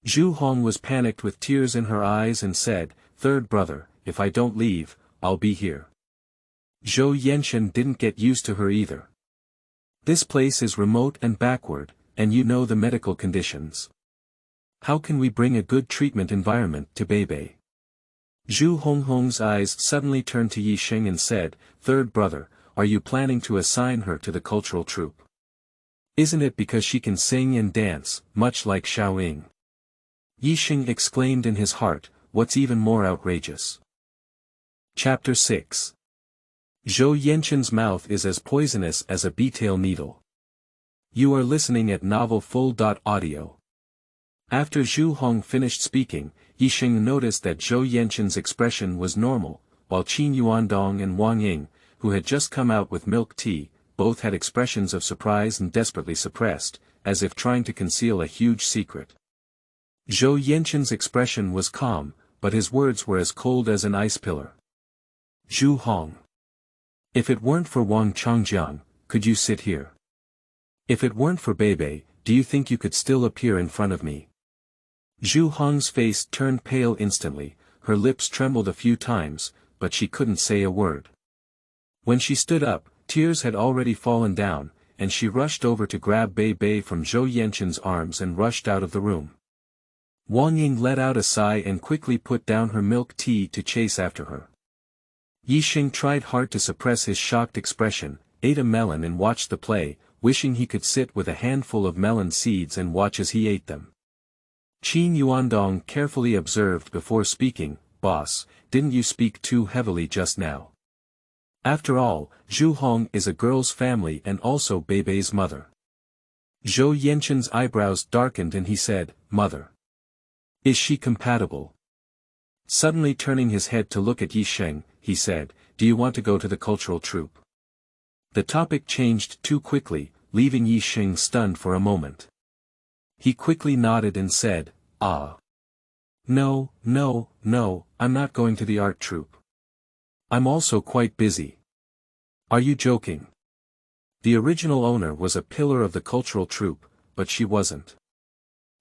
Zhu Hong was panicked with tears in her eyes and said, "Third brother, if I don't leave, I'll be here." Zhou Yanshen didn't get used to her either. "This place is remote and backward, and you know the medical conditions. How can we bring a good treatment environment to Bebe?" Zhu Hong's eyes suddenly turned to Ye Sheng and said, "Third brother, are you planning to assign her to the cultural troupe? Isn't it because she can sing and dance, much like Xiaoying? Ye Sheng exclaimed in his heart, what's even more outrageous? Chapter 6. Zhou Yanshen's mouth is as poisonous as a beetail needle. You are listening at Novel Full.Audio. After Zhu Hong finished speaking, Ye Sheng noticed that Zhou Yanshen's expression was normal, while Qin Yuandong and Wang Ying, who had just come out with milk tea, both had expressions of surprise and desperately suppressed, as if trying to conceal a huge secret. Zhou Yanshen's expression was calm, but his words were as cold as an ice pillar. Zhu Hong. If it weren't for Wang Changjiang, could you sit here? If it weren't for Beibei, do you think you could still appear in front of me? Zhu Hong's face turned pale instantly, her lips trembled a few times, but she couldn't say a word. When she stood up, tears had already fallen down, and she rushed over to grab Beibei from Zhou Yanshen's arms and rushed out of the room. Wang Ying let out a sigh and quickly put down her milk tea to chase after her. Ye Sheng tried hard to suppress his shocked expression, ate a melon and watched the play, wishing he could sit with a handful of melon seeds and watch as he ate them. Qin Yuandong carefully observed before speaking, "Boss, didn't you speak too heavily just now? After all, Zhu Hong is a girl's family and also Beibei's mother." Zhou Yanshen's eyebrows darkened and he said, "Mother. Is she compatible?" Suddenly turning his head to look at Ye Sheng, he said, "Do you want to go to the cultural troupe?" The topic changed too quickly, leaving Ye Sheng stunned for a moment. He quickly nodded and said, "Ah. No, I'm not going to the art troupe. I'm also quite busy." "Are you joking?" The original owner was a pillar of the cultural troupe, but she wasn't.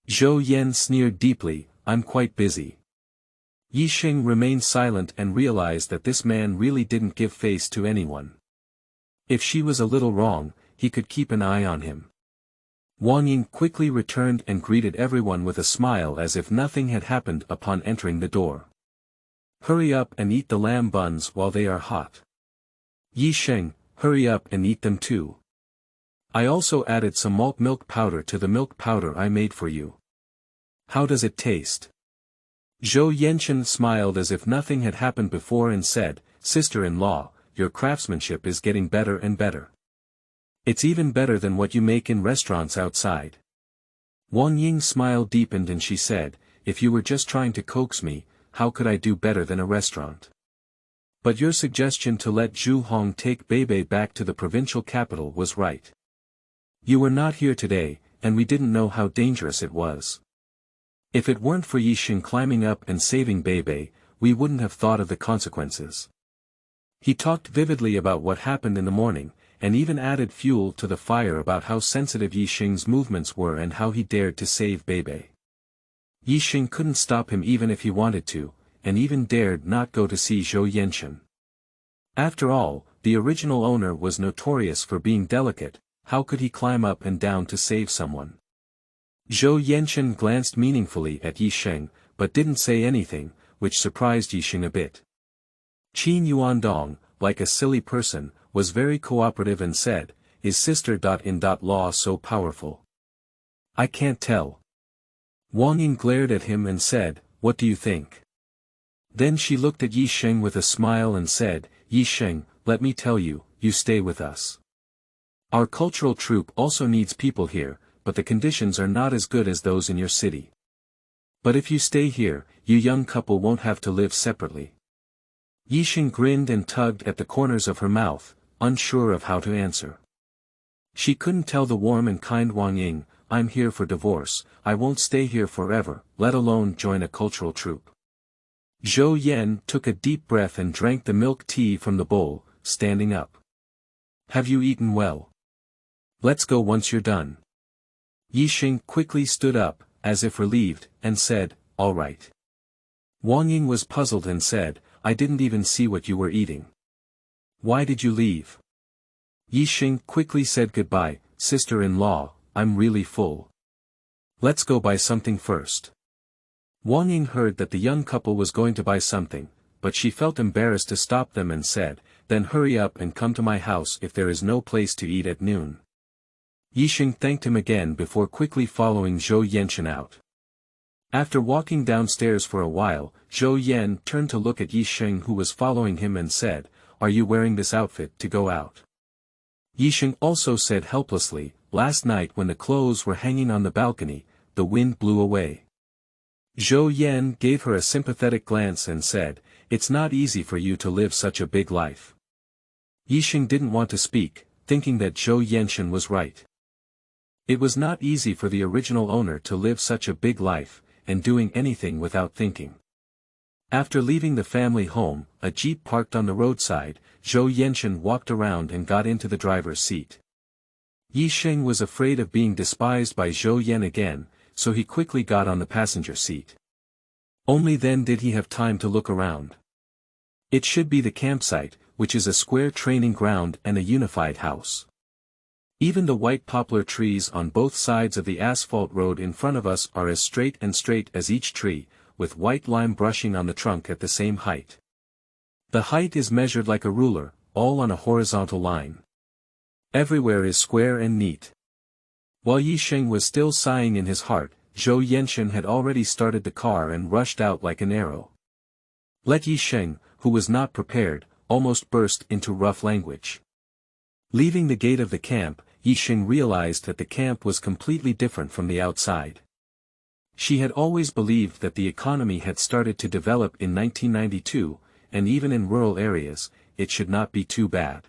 Zhou Yan sneered deeply, "I'm quite busy." Ye Sheng remained silent and realized that this man really didn't give face to anyone. If she was a little wrong, he could keep an eye on him. Wang Ying quickly returned and greeted everyone with a smile as if nothing had happened upon entering the door. "Hurry up and eat the lamb buns while they are hot. Ye Sheng, hurry up and eat them too. I also added some malt milk powder to the milk powder I made for you. How does it taste?" Zhou Yanshen smiled as if nothing had happened before and said, "Sister-in-law, your craftsmanship is getting better and better. It's even better than what you make in restaurants outside." Wang Ying's smile deepened and she said, "If you were just trying to coax me, how could I do better than a restaurant? But your suggestion to let Zhu Hong take Beibei back to the provincial capital was right. You were not here today, and we didn't know how dangerous it was. If it weren't for Ye Sheng climbing up and saving Beibei, we wouldn't have thought of the consequences." He talked vividly about what happened in the morning, and even added fuel to the fire about how sensitive Ye Sheng's movements were and how he dared to save Beibei. Ye Sheng couldn't stop him even if he wanted to, and even dared not go to see Zhou Yanshen. After all, the original owner was notorious for being delicate, how could he climb up and down to save someone? Zhou Yanshen glanced meaningfully at Ye Sheng, but didn't say anything, which surprised Ye Sheng a bit. Qin Yuandong, like a silly person, was very cooperative and said, "Is sister.in.law so powerful?" "I can't tell." Wang Ying glared at him and said, "What do you think?" Then she looked at Ye Sheng with a smile and said, "Ye Sheng, let me tell you, you stay with us. Our cultural troupe also needs people here, but the conditions are not as good as those in your city. But if you stay here, you young couple won't have to live separately." Ye Sheng grinned and tugged at the corners of her mouth, unsure of how to answer. She couldn't tell the warm and kind Wang Ying, "I'm here for divorce, I won't stay here forever, let alone join a cultural troupe." Zhou Yan took a deep breath and drank the milk tea from the bowl, standing up. "Have you eaten well? Let's go once you're done." Ye Sheng quickly stood up, as if relieved, and said, "All right." Wang Ying was puzzled and said, "I didn't even see what you were eating. Why did you leave?" Ye Sheng quickly said, "Goodbye, sister-in-law, I'm really full. Let's go buy something first." Wang Ying heard that the young couple was going to buy something, but she felt embarrassed to stop them and said, then hurry up and come to my house if there is no place to eat at noon. Ye Sheng thanked him again before quickly following Zhou Yanshen out. After walking downstairs for a while, Zhou Yan turned to look at Ye Sheng who was following him and said, "Are you wearing this outfit to go out?" Ye Sheng also said helplessly, "Last night when the clothes were hanging on the balcony, the wind blew away." Zhou Yan gave her a sympathetic glance and said, "It's not easy for you to live such a big life." Ye Sheng didn't want to speak, thinking that Zhou Yanshen was right. It was not easy for the original owner to live such a big life, and doing anything without thinking. After leaving the family home, a jeep parked on the roadside, Zhou Yanshen walked around and got into the driver's seat. Ye Sheng was afraid of being despised by Zhou Yan again, so he quickly got on the passenger seat. Only then did he have time to look around. It should be the campsite, which is a square training ground and a unified house. Even the white poplar trees on both sides of the asphalt road in front of us are as straight as each tree, with white lime brushing on the trunk at the same height. The height is measured like a ruler, all on a horizontal line. Everywhere is square and neat. While Ye Sheng was still sighing in his heart, Zhou Yanshen had already started the car and rushed out like an arrow. Let Ye Sheng, who was not prepared, almost burst into rough language. Leaving the gate of the camp, Ye Sheng realized that the camp was completely different from the outside. She had always believed that the economy had started to develop in 1992, and even in rural areas, it should not be too bad.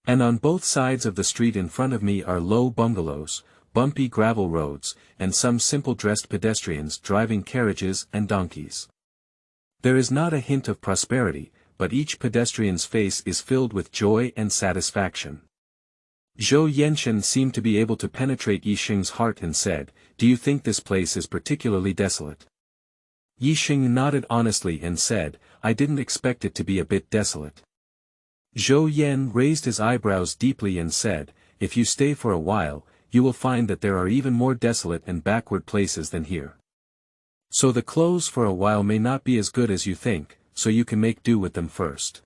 And on both sides of the street in front of me are low bungalows, bumpy gravel roads, and some simple-dressed pedestrians driving carriages and donkeys. There is not a hint of prosperity, but each pedestrian's face is filled with joy and satisfaction. Zhou Yanshen seemed to be able to penetrate Ye Sheng's heart and said, "Do you think this place is particularly desolate?" Ye Sheng nodded honestly and said, "I didn't expect it to be a bit desolate." Zhou Yan raised his eyebrows deeply and said, "If you stay for a while, you will find that there are even more desolate and backward places than here. So the clothes for a while may not be as good as you think, so you can make do with them first."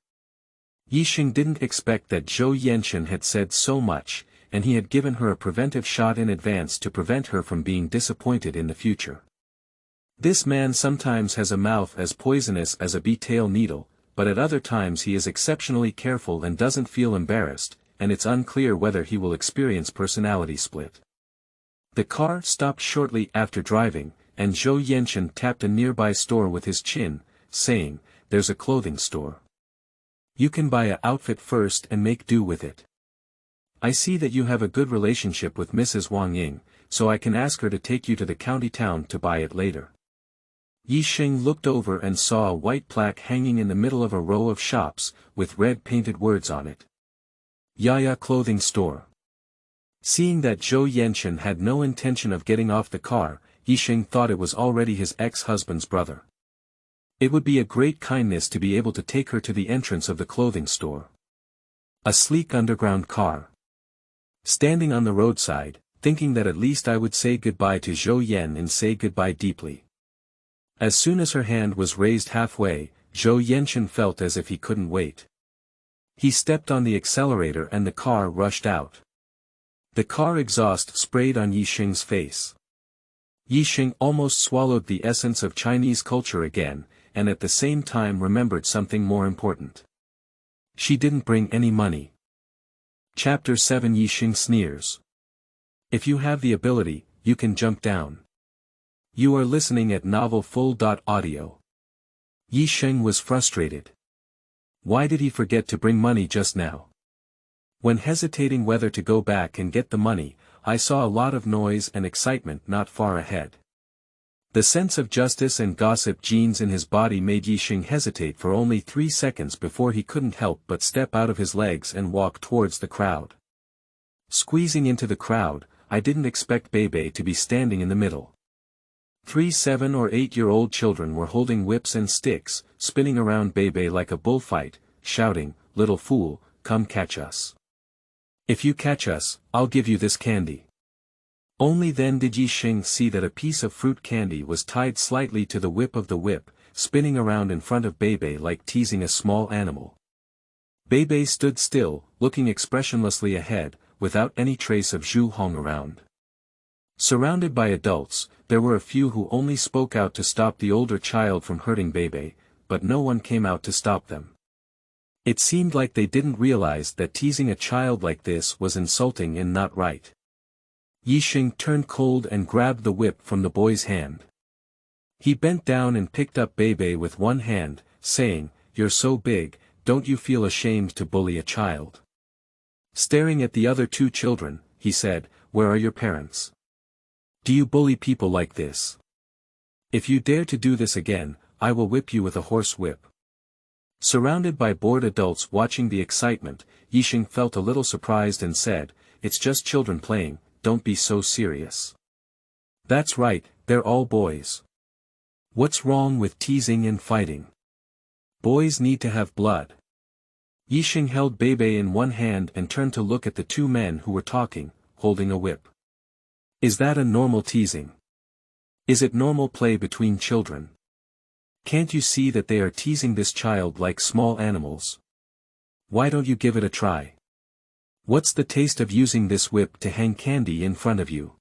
Ye Sheng didn't expect that Zhou Yanshen had said so much, and he had given her a preventive shot in advance to prevent her from being disappointed in the future. This man sometimes has a mouth as poisonous as a beetail needle, but at other times he is exceptionally careful and doesn't feel embarrassed, and it's unclear whether he will experience personality split. The car stopped shortly after driving, and Zhou Yanshen tapped a nearby store with his chin, saying, "There's a clothing store. You can buy a outfit first and make do with it. I see that you have a good relationship with Mrs. Wang Ying, so I can ask her to take you to the county town to buy it later." Ye Sheng looked over and saw a white plaque hanging in the middle of a row of shops, with red painted words on it. Yaya Clothing Store. Seeing that Zhou Yanshen had no intention of getting off the car, Ye Sheng thought it was already his ex-husband's brother. It would be a great kindness to be able to take her to the entrance of the clothing store. A sleek underground car. Standing on the roadside, thinking that at least I would say goodbye to Zhou Yan and say goodbye deeply. As soon as her hand was raised halfway, Zhou Yanshen felt as if he couldn't wait. He stepped on the accelerator and the car rushed out. The car exhaust sprayed on Ye Sheng's face. Ye Sheng almost swallowed the essence of Chinese culture again, and at the same time remembered something more important. She didn't bring any money. Chapter 7 Ye Sheng sneers. If you have the ability, you can jump down. You are listening at novelfull.audio. Ye Sheng was frustrated. Why did he forget to bring money just now? When hesitating whether to go back and get the money, I saw a lot of noise and excitement not far ahead. The sense of justice and gossip genes in his body made Ye Sheng hesitate for only 3 seconds before he couldn't help but step out of his legs and walk towards the crowd. Squeezing into the crowd, I didn't expect Bebe to be standing in the middle. 3 7- or 8-year-old children were holding whips and sticks, spinning around Bebe like a bullfight, shouting, "Little fool, come catch us. If you catch us, I'll give you this candy." Only then did Ye Sheng see that a piece of fruit candy was tied slightly to the whip of the whip, spinning around in front of Bebe like teasing a small animal. Beibei stood still, looking expressionlessly ahead, without any trace of Zhu Hong around. Surrounded by adults, there were a few who only spoke out to stop the older child from hurting Beibei, but no one came out to stop them. It seemed like they didn't realize that teasing a child like this was insulting and not right. Ye Sheng turned cold and grabbed the whip from the boy's hand. He bent down and picked up Beibei with one hand, saying, "You're so big, don't you feel ashamed to bully a child?" Staring at the other two children, he said, "Where are your parents? Do you bully people like this? If you dare to do this again, I will whip you with a horse whip." Surrounded by bored adults watching the excitement, Ye Sheng felt a little surprised and said, "It's just children playing, don't be so serious." "That's right, they're all boys. What's wrong with teasing and fighting? Boys need to have blood." Ye Sheng held Beibei in one hand and turned to look at the two men who were talking, holding a whip. "Is that a normal teasing? Is it normal play between children? Can't you see that they are teasing this child like small animals? Why don't you give it a try? What's the taste of using this whip to hang candy in front of you?"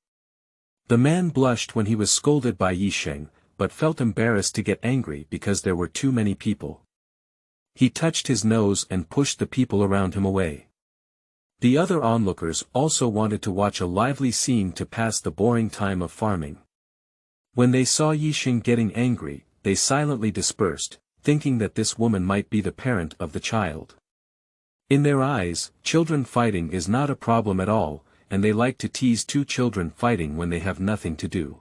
The man blushed when he was scolded by Ye Sheng, but felt embarrassed to get angry because there were too many people. He touched his nose and pushed the people around him away. The other onlookers also wanted to watch a lively scene to pass the boring time of farming. When they saw Ye Sheng getting angry, they silently dispersed, thinking that this woman might be the parent of the child. In their eyes, children fighting is not a problem at all, and they like to tease two children fighting when they have nothing to do.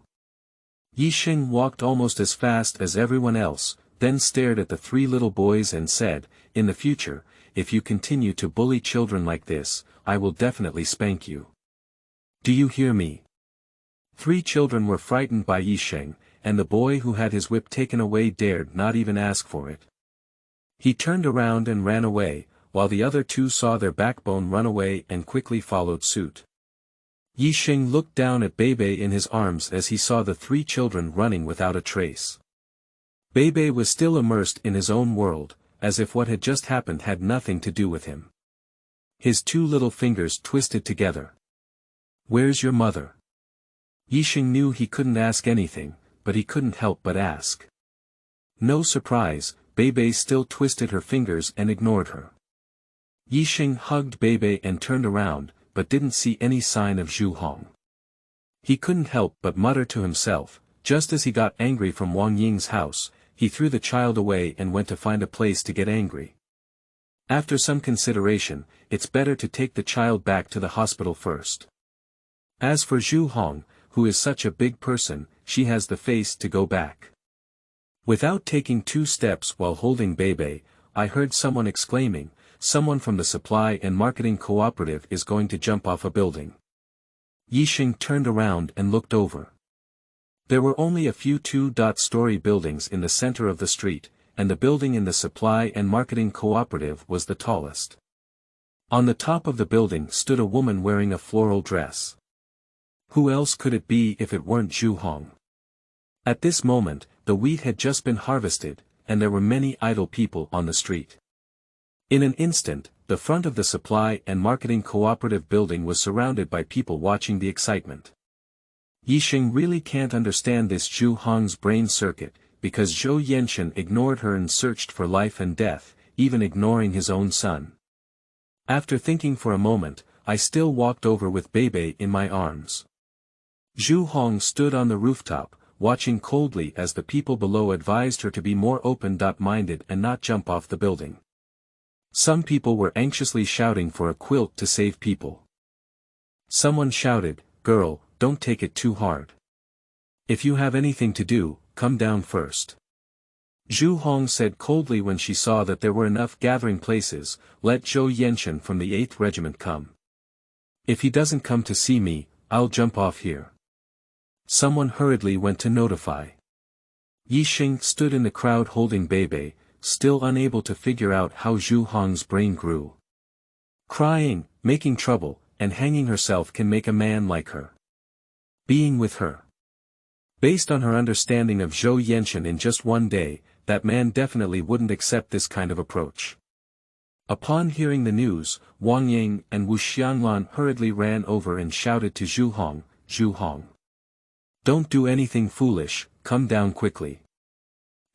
Ye Sheng walked almost as fast as everyone else, then stared at the three little boys and said, "In the future, if you continue to bully children like this, I will definitely spank you. Do you hear me?" 3 children were frightened by Ye Sheng, and the boy who had his whip taken away dared not even ask for it. He turned around and ran away, while the other 2 saw their backbone run away and quickly followed suit. Ye Sheng looked down at Beibei in his arms as he saw the 3 children running without a trace. Beibei was still immersed in his own world, as if what had just happened had nothing to do with him. His 2 little fingers twisted together. "Where's your mother?" Ye Sheng knew he couldn't ask anything, but he couldn't help but ask. No surprise, Beibei still twisted her fingers and ignored her. Ye Sheng hugged Beibei and turned around, but didn't see any sign of Zhu Hong. He couldn't help but mutter to himself, just as he got angry from Wang Ying's house, he threw the child away and went to find a place to get angry. After some consideration, it's better to take the child back to the hospital first. As for Zhu Hong, who is such a big person, she has the face to go back. Without taking 2 steps while holding Beibei, I heard someone exclaiming, "Someone from the supply and marketing cooperative is going to jump off a building." Ye Sheng turned around and looked over. There were only a few 2-story buildings in the center of the street, and the building in the supply and marketing cooperative was the tallest. On the top of the building stood a woman wearing a floral dress. Who else could it be if it weren't Zhu Hong? At this moment, the wheat had just been harvested, and there were many idle people on the street. In an instant, the front of the supply and marketing cooperative building was surrounded by people watching the excitement. Ye Sheng really can't understand this Zhu Hong's brain circuit, because Zhou Yanshen ignored her and searched for life and death, even ignoring his own son. After thinking for a moment, I still walked over with Beibei in my arms. Zhu Hong stood on the rooftop, watching coldly as the people below advised her to be more open-minded and not jump off the building. Some people were anxiously shouting for a quilt to save people. Someone shouted, "Girl, don't take it too hard. If you have anything to do, come down first." Zhu Hong said coldly when she saw that there were enough gathering places, "Let Zhou Yanshen from the 8th Regiment come. If he doesn't come to see me, I'll jump off here." Someone hurriedly went to notify. Ye Sheng stood in the crowd holding Beibei, still unable to figure out how Zhu Hong's brain grew. Crying, making trouble, and hanging herself can make a man like her. Being with her. Based on her understanding of Zhou Yanshen in just one day, that man definitely wouldn't accept this kind of approach. Upon hearing the news, Wang Ying and Wu Xianglan hurriedly ran over and shouted to Zhu Hong, "Zhu Hong! Don't do anything foolish, come down quickly.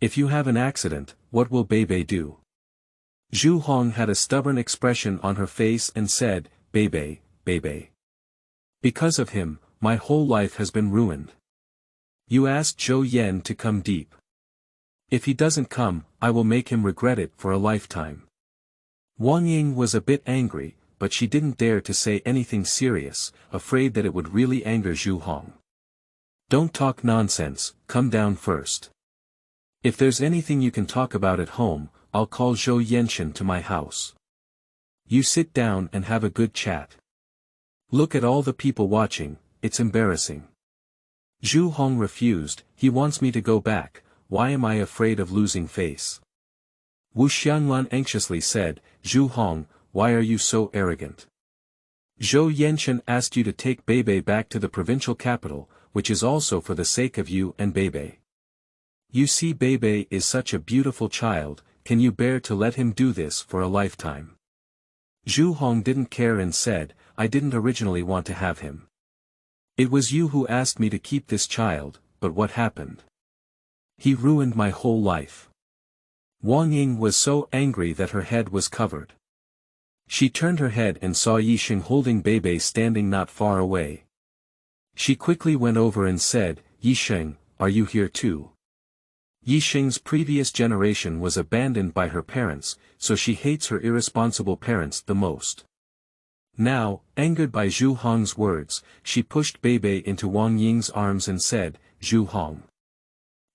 If you have an accident, what will Beibei do?" Zhu Hong had a stubborn expression on her face and said, "Beibei, Beibei. Because of him, my whole life has been ruined. You asked Zhou Yan to come deep. If he doesn't come, I will make him regret it for a lifetime." Wang Ying was a bit angry, but she didn't dare to say anything serious, afraid that it would really anger Zhu Hong. "Don't talk nonsense, come down first. If there's anything you can talk about at home, I'll call Zhou Yanshen to my house. You sit down and have a good chat. Look at all the people watching, it's embarrassing." Zhu Hong refused, "He wants me to go back, why am I afraid of losing face?" Wu Xianglan anxiously said, "Zhu Hong, why are you so arrogant? Zhou Yanshen asked you to take Beibei back to the provincial capital, which is also for the sake of you and Beibei. You see Beibei is such a beautiful child, can you bear to let him do this for a lifetime?" Zhu Hong didn't care and said, "I didn't originally want to have him. It was you who asked me to keep this child, but what happened? He ruined my whole life." Wang Ying was so angry that her head was covered. She turned her head and saw Ye Sheng holding Beibei standing not far away. She quickly went over and said, "Ye Sheng, are you here too?" Ye Sheng's previous generation was abandoned by her parents, so she hates her irresponsible parents the most. Now, angered by Zhu Hong's words, she pushed Beibei into Wang Ying's arms and said, "Zhu Hong.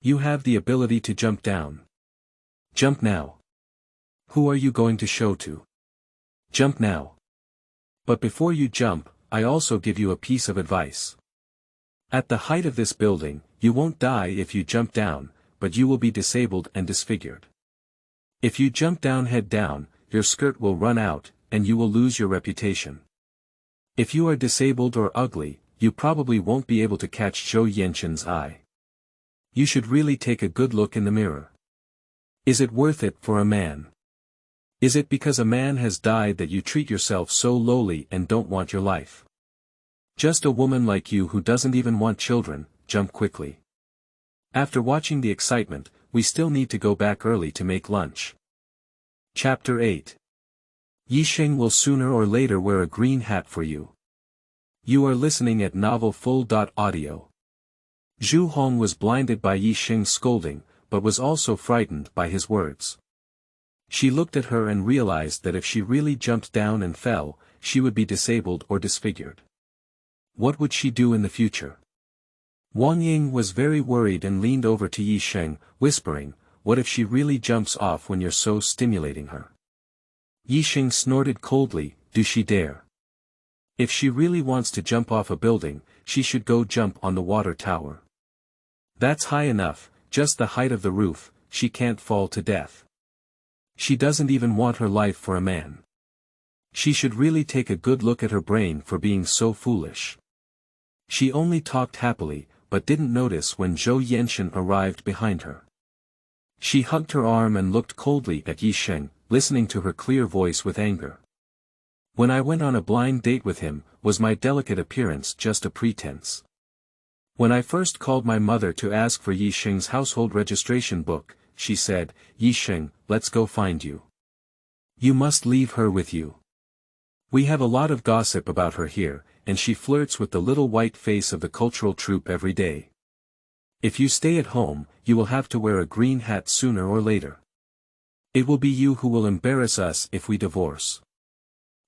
You have the ability to jump down. Jump now. Who are you going to show to? Jump now. But before you jump, I also give you a piece of advice. At the height of this building, you won't die if you jump down, but you will be disabled and disfigured. If you jump down head down, your skirt will run out, and you will lose your reputation. If you are disabled or ugly, you probably won't be able to catch Zhou Yanshen's eye. You should really take a good look in the mirror. Is it worth it for a man? Is it because a man has died that you treat yourself so lowly and don't want your life? Just a woman like you who doesn't even want children, jump quickly. After watching the excitement, we still need to go back early to make lunch." Chapter 8. Ye Sheng will sooner or later wear a green hat for you. You are listening at Novel Full.Audio. Zhu Hong was blinded by Ye Sheng's scolding, but was also frightened by his words. She looked at her and realized that if she really jumped down and fell, she would be disabled or disfigured. What would she do in the future? Wang Ying was very worried and leaned over to Ye Sheng, whispering, "What if she really jumps off when you're so stimulating her?" Ye Sheng snorted coldly, "Do she dare? If she really wants to jump off a building, she should go jump on the water tower. That's high enough, just the height of the roof, she can't fall to death. She doesn't even want her life for a man. She should really take a good look at her brain for being so foolish." She only talked happily, but didn't notice when Zhou Yanshen arrived behind her. She hugged her arm and looked coldly at Ye Sheng, listening to her clear voice with anger. "When I went on a blind date with him, was my delicate appearance just a pretense? When I first called my mother to ask for Ye Sheng's household registration book, she said, 'Ye Sheng, let's go find you. You must leave her with you. We have a lot of gossip about her here, and she flirts with the little white face of the cultural troupe every day. If you stay at home, you will have to wear a green hat sooner or later. It will be you who will embarrass us if we divorce.'"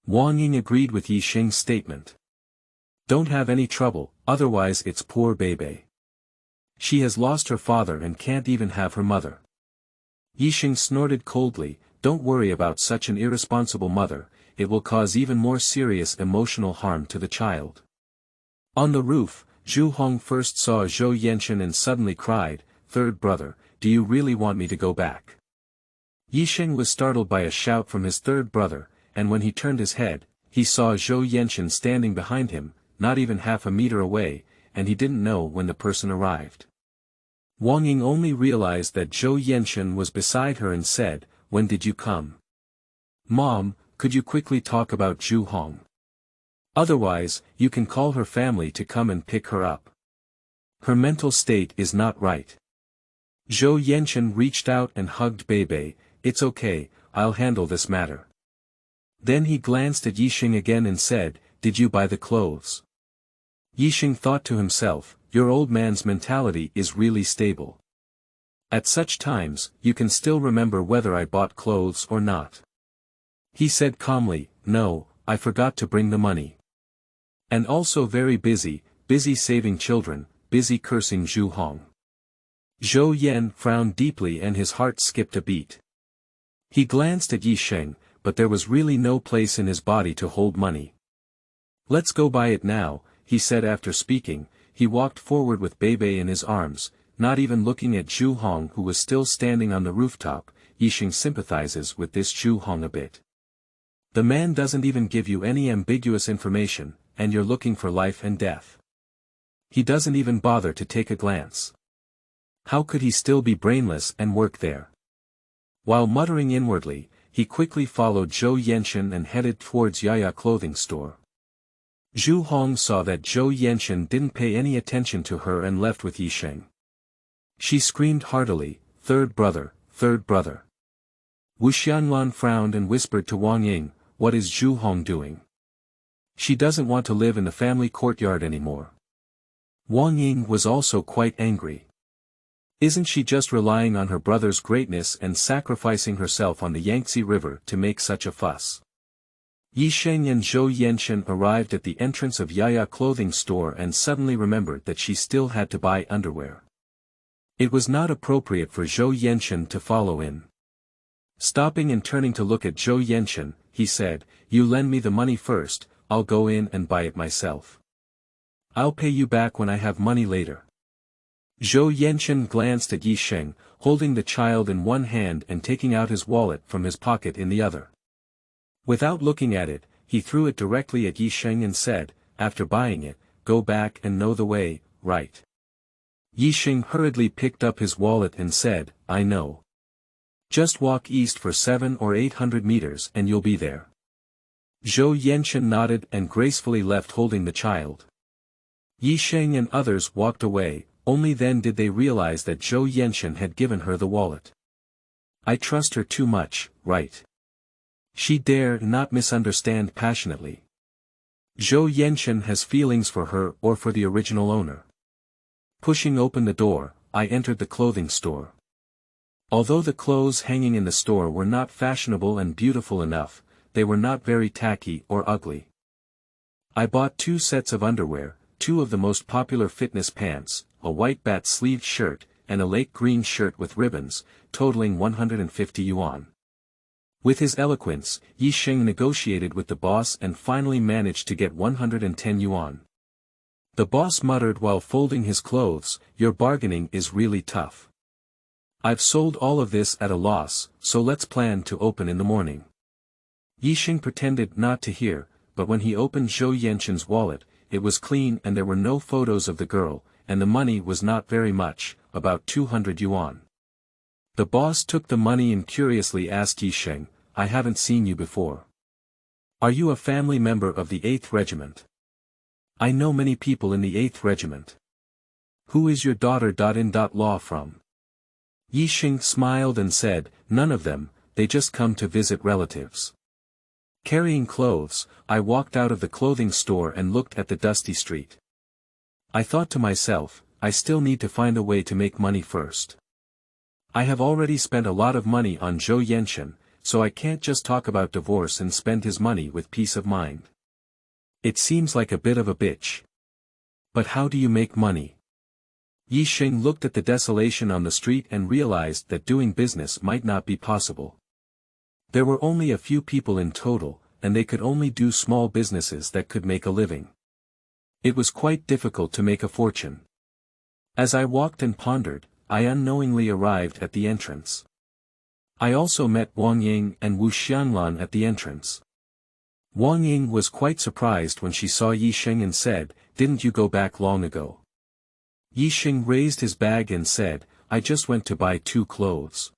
Wang Ying agreed with Ye Sheng's statement. "Don't have any trouble, otherwise it's poor Beibei. She has lost her father and can't even have her mother." Ye Sheng snorted coldly, "Don't worry about such an irresponsible mother, it will cause even more serious emotional harm to the child." On the roof, Zhu Hong first saw Zhou Yanshen and suddenly cried, "Third brother, do you really want me to go back?" Ye Sheng was startled by a shout from his third brother, and when he turned his head, he saw Zhou Yanshen standing behind him, not even half a meter away, and he didn't know when the person arrived. Wang Ying only realized that Zhou Yanshen was beside her and said, "When did you come?" Mom, could you quickly talk about Zhu Hong? Otherwise, you can call her family to come and pick her up. Her mental state is not right. Zhou Yanshen reached out and hugged Beibei. It's okay, I'll handle this matter. Then he glanced at Ye Sheng again and said, did you buy the clothes? Ye Sheng thought to himself, your old man's mentality is really stable. At such times, you can still remember whether I bought clothes or not. He said calmly, no, I forgot to bring the money. And also very busy saving children, busy cursing Zhu Hong. Zhou Yan frowned deeply and his heart skipped a beat. He glanced at Ye Sheng, but there was really no place in his body to hold money. Let's go buy it now, he said after speaking. He walked forward with Beibei in his arms, not even looking at Zhu Hong who was still standing on the rooftop. Ye Sheng sympathizes with this Zhu Hong a bit. The man doesn't even give you any ambiguous information, and you're looking for life and death. He doesn't even bother to take a glance. How could he still be brainless and work there? While muttering inwardly, he quickly followed Zhou Yanshen and headed towards Yaya clothing store. Zhu Hong saw that Zhou Yanshen didn't pay any attention to her and left with Ye Sheng. She screamed heartily, third brother, third brother. Wu Xianlan frowned and whispered to Wang Ying, what is Zhu Hong doing? She doesn't want to live in the family courtyard anymore. Wang Ying was also quite angry. Isn't she just relying on her brother's greatness and sacrificing herself on the Yangtze River to make such a fuss? Ye Sheng and Zhou Yanshen arrived at the entrance of Yaya clothing store and suddenly remembered that she still had to buy underwear. It was not appropriate for Zhou Yanshen to follow in. Stopping and turning to look at Zhou Yanshen, he said, you lend me the money first, I'll go in and buy it myself. I'll pay you back when I have money later. Zhou Yanshen glanced at Ye Sheng, holding the child in one hand and taking out his wallet from his pocket in the other. Without looking at it, he threw it directly at Ye Sheng and said, after buying it, go back and know the way, right? Ye Sheng hurriedly picked up his wallet and said, I know. Just walk east for 700 or 800 meters and you'll be there. Zhou Yanshen nodded and gracefully left holding the child. Ye Sheng and others walked away, only then did they realize that Zhou Yanshen had given her the wallet. I trust her too much, right? She dare not misunderstand passionately. Zhou Yanshen has feelings for her or for the original owner. Pushing open the door, I entered the clothing store. Although the clothes hanging in the store were not fashionable and beautiful enough, they were not very tacky or ugly. I bought 2 sets of underwear, 2 of the most popular fitness pants, a white bat-sleeved shirt, and a lake green shirt with ribbons, totaling 150 yuan. With his eloquence, Ye Sheng negotiated with the boss and finally managed to get 110 yuan. The boss muttered while folding his clothes, your bargaining is really tough. I've sold all of this at a loss, so let's plan to open in the morning. Ye Sheng pretended not to hear, but when he opened Zhou Yanshen's wallet, it was clean and there were no photos of the girl, and the money was not very much, about 200 yuan. The boss took the money and curiously asked Ye Sheng, I haven't seen you before. Are you a family member of the 8th Regiment? I know many people in the 8th Regiment. Who is your daughter-in-law from? Ye Sheng smiled and said, none of them, they just come to visit relatives. Carrying clothes, I walked out of the clothing store and looked at the dusty street. I thought to myself, I still need to find a way to make money first. I have already spent a lot of money on Zhou Yanshen, so I can't just talk about divorce and spend his money with peace of mind. It seems like a bit of a bitch. But how do you make money? Ye Sheng looked at the desolation on the street and realized that doing business might not be possible. There were only a few people in total, and they could only do small businesses that could make a living. It was quite difficult to make a fortune. As I walked and pondered, I unknowingly arrived at the entrance. I also met Wang Ying and Wu Xianlan at the entrance. Wang Ying was quite surprised when she saw Ye Sheng and said, didn't you go back long ago? Ye Sheng raised his bag and said, I just went to buy 2 clothes.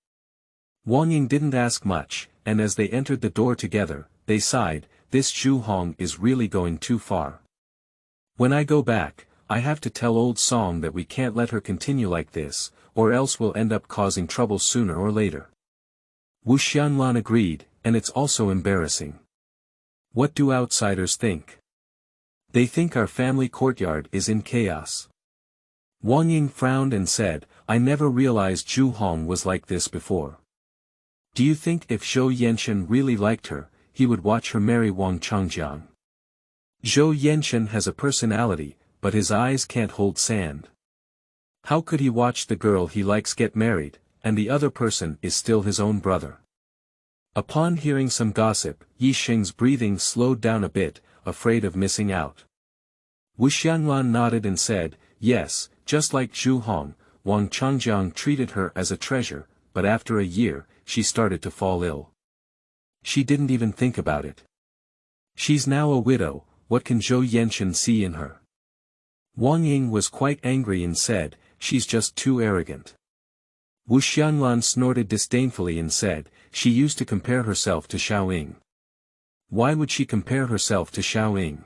Wang Ying didn't ask much, and as they entered the door together, they sighed, this Zhu Hong is really going too far. When I go back, I have to tell old Song that we can't let her continue like this, or else we'll end up causing trouble sooner or later. Wu Xianlan agreed, and it's also embarrassing. What do outsiders think? They think our family courtyard is in chaos. Wang Ying frowned and said, I never realized Zhu Hong was like this before. Do you think if Zhou Yanshen really liked her, he would watch her marry Wang Changjiang? Zhou Yanshen has a personality, but his eyes can't hold sand. How could he watch the girl he likes get married, and the other person is still his own brother? Upon hearing some gossip, Ye Sheng's breathing slowed down a bit, afraid of missing out. Wu Xianlan nodded and said, yes, just like Zhu Hong, Wang Changjiang treated her as a treasure, but after a year, she started to fall ill. She didn't even think about it. She's now a widow, what can Zhou Yanshen see in her? Wang Ying was quite angry and said, she's just too arrogant. Wu Xianlan snorted disdainfully and said, she used to compare herself to Xiaoying. Why would she compare herself to Xiaoying?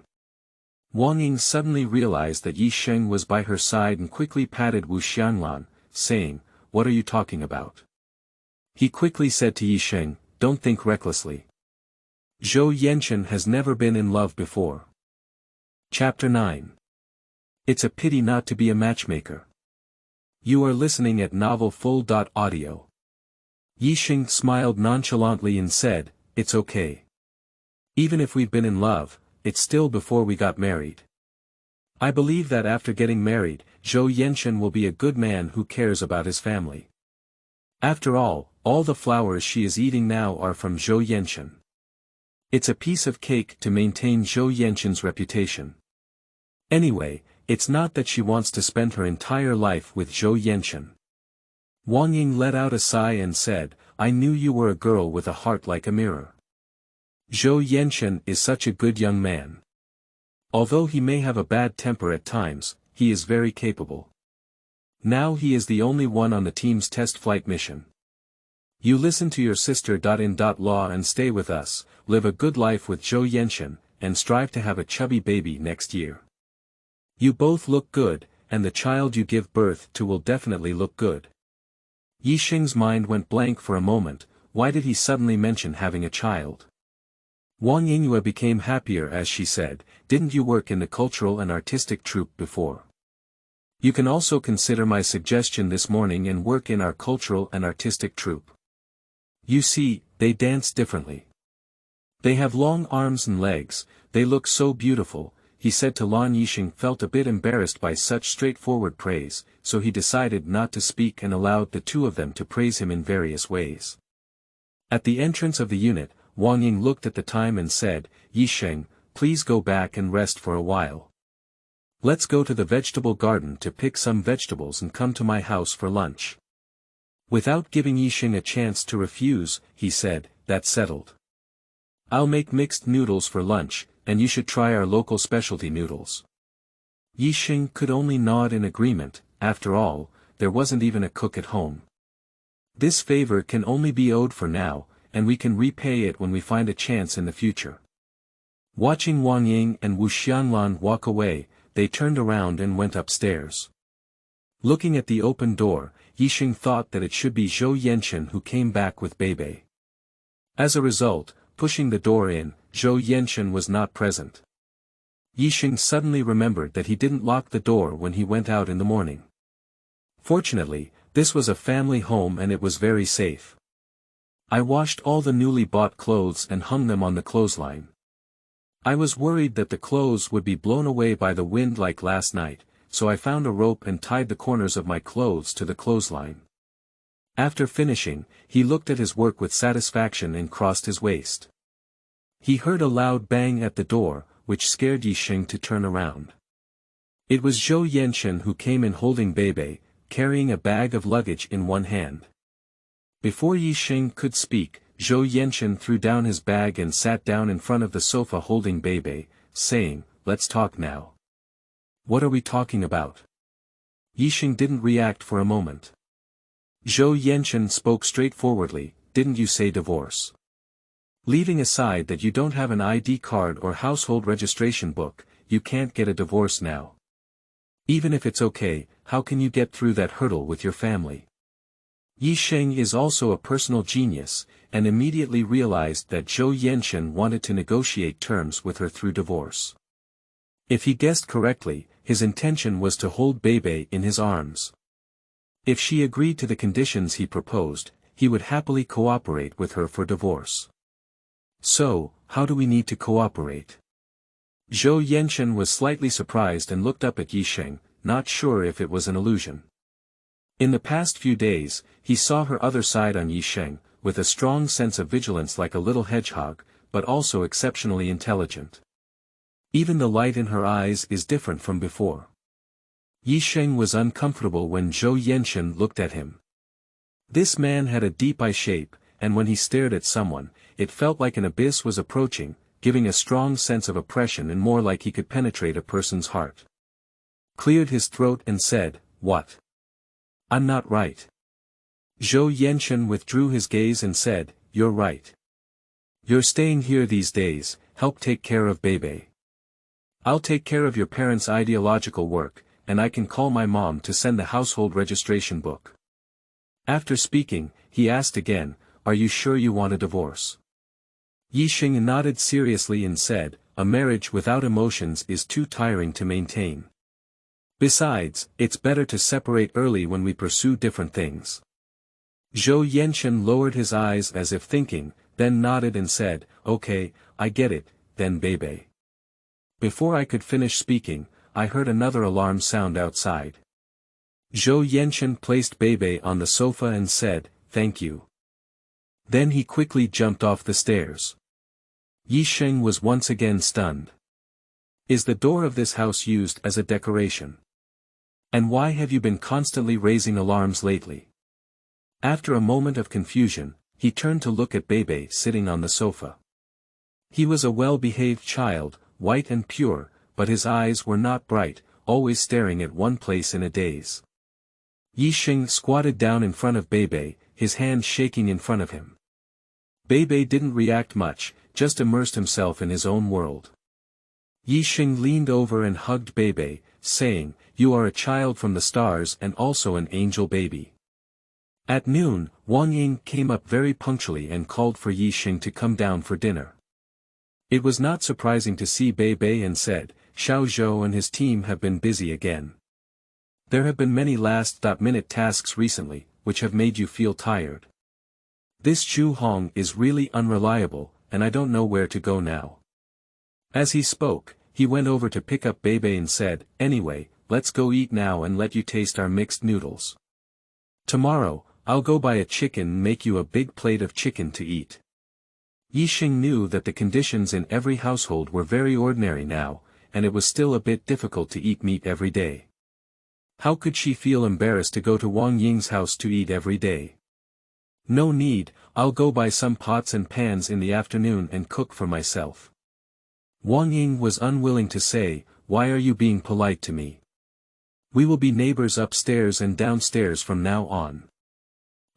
Wang Ying suddenly realized that Ye Sheng was by her side and quickly patted Wu Xianlan, saying, what are you talking about? He quickly said to Ye Sheng, don't think recklessly. Zhou Yanshen has never been in love before. Chapter 9. It's a pity not to be a matchmaker. You are listening at novelfull.audio. Ye Sheng smiled nonchalantly and said, it's okay. Even if we've been in love, it's still before we got married. I believe that after getting married, Zhou Yanshen will be a good man who cares about his family. After all the flowers she is eating now are from Zhou Yanshen. It's a piece of cake to maintain Zhou Yanshen's reputation. Anyway, it's not that she wants to spend her entire life with Zhou Yanshen. Wang Ying let out a sigh and said, I knew you were a girl with a heart like a mirror. Zhou Yanshen is such a good young man. Although he may have a bad temper at times, he is very capable. Now he is the only one on the team's test flight mission. You listen to your sister. In law and stay with us, live a good life with Zhou Yanshen, and strive to have a chubby baby next year. You both look good, and the child you give birth to will definitely look good. Ye Sheng's mind went blank for a moment. Why did he suddenly mention having a child? Wang Yingyue became happier as she said, didn't you work in the cultural and artistic troupe before? You can also consider my suggestion this morning and work in our cultural and artistic troupe. You see, they dance differently. They have long arms and legs, they look so beautiful. He said to Lan Yisheng felt a bit embarrassed by such straightforward praise, so he decided not to speak and allowed the two of them to praise him in various ways. At the entrance of the unit, Wang Ying looked at the time and said, Ye Sheng, please go back and rest for a while. Let's go to the vegetable garden to pick some vegetables and come to my house for lunch. Without giving Ye Sheng a chance to refuse, he said, that's settled. I'll make mixed noodles for lunch, and you should try our local specialty noodles. Ye Sheng could only nod in agreement. After all, there wasn't even a cook at home. This favor can only be owed for now, and we can repay it when we find a chance in the future. Watching Wang Ying and Wu Xianlan walk away, they turned around and went upstairs. Looking at the open door, Ye Sheng thought that it should be Zhou Yanshen who came back with Beibei. As a result, pushing the door in, Zhou Yanshen was not present. Ye Sheng suddenly remembered that he didn't lock the door when he went out in the morning. Fortunately, this was a family home and it was very safe. I washed all the newly bought clothes and hung them on the clothesline. I was worried that the clothes would be blown away by the wind like last night, so I found a rope and tied the corners of my clothes to the clothesline. After finishing, he looked at his work with satisfaction and crossed his waist. He heard a loud bang at the door, which scared Ye Sheng to turn around. It was Zhou Yanshen who came in holding Beibei, carrying a bag of luggage in one hand. Before Ye Sheng could speak, Zhou Yanshen threw down his bag and sat down in front of the sofa holding Beibei, saying, let's talk now. What are we talking about? Ye Sheng didn't react for a moment. Zhou Yanshen spoke straightforwardly, didn't you say divorce? Leaving aside that you don't have an ID card or household registration book, you can't get a divorce now. Even if it's okay, how can you get through that hurdle with your family? Ye Sheng is also a personal genius, and immediately realized that Zhou Yanshen wanted to negotiate terms with her through divorce. If he guessed correctly, his intention was to hold Beibei in his arms. If she agreed to the conditions he proposed, he would happily cooperate with her for divorce. So, how do we need to cooperate? Zhou Yanshen was slightly surprised and looked up at Ye Sheng, not sure if it was an illusion. In the past few days, he saw her other side on Ye Sheng, with a strong sense of vigilance like a little hedgehog, but also exceptionally intelligent. Even the light in her eyes is different from before. Ye Sheng was uncomfortable when Zhou Yanshen looked at him. This man had a deep eye shape, and when he stared at someone, it felt like an abyss was approaching, giving a strong sense of oppression and more like he could penetrate a person's heart. Cleared his throat and said, "What? I'm not right." Zhou Yanshen withdrew his gaze and said, "You're right. You're staying here these days, help take care of Beibei. I'll take care of your parents' ideological work, and I can call my mom to send the household registration book." After speaking, he asked again, "Are you sure you want a divorce?" Ye Sheng nodded seriously and said, "A marriage without emotions is too tiring to maintain. Besides, it's better to separate early when we pursue different things." Zhou Yanshen lowered his eyes as if thinking, then nodded and said, "Okay, I get it, then Beibei." Before I could finish speaking, I heard another alarm sound outside. Zhou Yanshen placed Beibei on the sofa and said, "Thank you." Then he quickly jumped off the stairs. Ye Sheng was once again stunned. Is the door of this house used as a decoration? And why have you been constantly raising alarms lately? After a moment of confusion, he turned to look at Beibei sitting on the sofa. He was a well-behaved child, white and pure, but his eyes were not bright, always staring at one place in a daze. Ye Sheng squatted down in front of Beibei, his hand shaking in front of him. Beibei didn't react much, just immersed himself in his own world. Ye Sheng leaned over and hugged Beibei, saying, "You are a child from the stars and also an angel baby." At noon, Wang Ying came up very punctually and called for Ye Sheng to come down for dinner. It was not surprising to see Beibei and said, "Xiao Zhou and his team have been busy again. There have been many last-minute tasks recently, which have made you feel tired. This Zhu Hong is really unreliable, and I don't know where to go now." As he spoke, he went over to pick up Beibei and said, "Anyway, let's go eat now and let you taste our mixed noodles. Tomorrow, I'll go buy a chicken and make you a big plate of chicken to eat." Ye Sheng knew that the conditions in every household were very ordinary now, and it was still a bit difficult to eat meat every day. How could she feel embarrassed to go to Wang Ying's house to eat every day? "No need, I'll go buy some pots and pans in the afternoon and cook for myself." Wang Ying was unwilling to say, "Why are you being polite to me? We will be neighbors upstairs and downstairs from now on."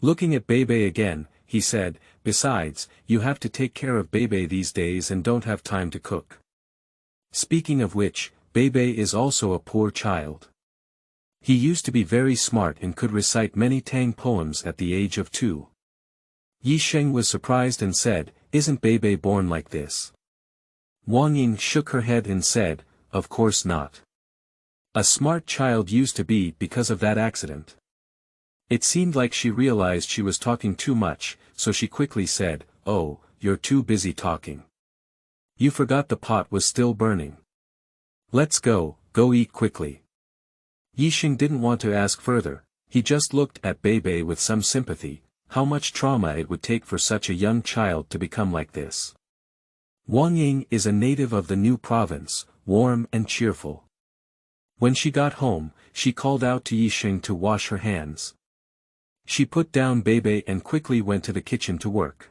Looking at Beibei again, he said, "Besides, you have to take care of Beibei these days and don't have time to cook. Speaking of which, Beibei is also a poor child. He used to be very smart and could recite many Tang poems at the age of 2. Ye Sheng was surprised and said, "Isn't Beibei born like this?" Wang Ying shook her head and said, "Of course not. A smart child used to be because of that accident." It seemed like she realized she was talking too much, so she quickly said, "Oh, you're too busy talking. You forgot the pot was still burning. Let's go eat quickly." Ye Sheng didn't want to ask further, he just looked at Beibei with some sympathy, how much trauma it would take for such a young child to become like this. Wang Ying is a native of the new province, warm and cheerful. When she got home, she called out to Ye Sheng to wash her hands. She put down Beibei and quickly went to the kitchen to work.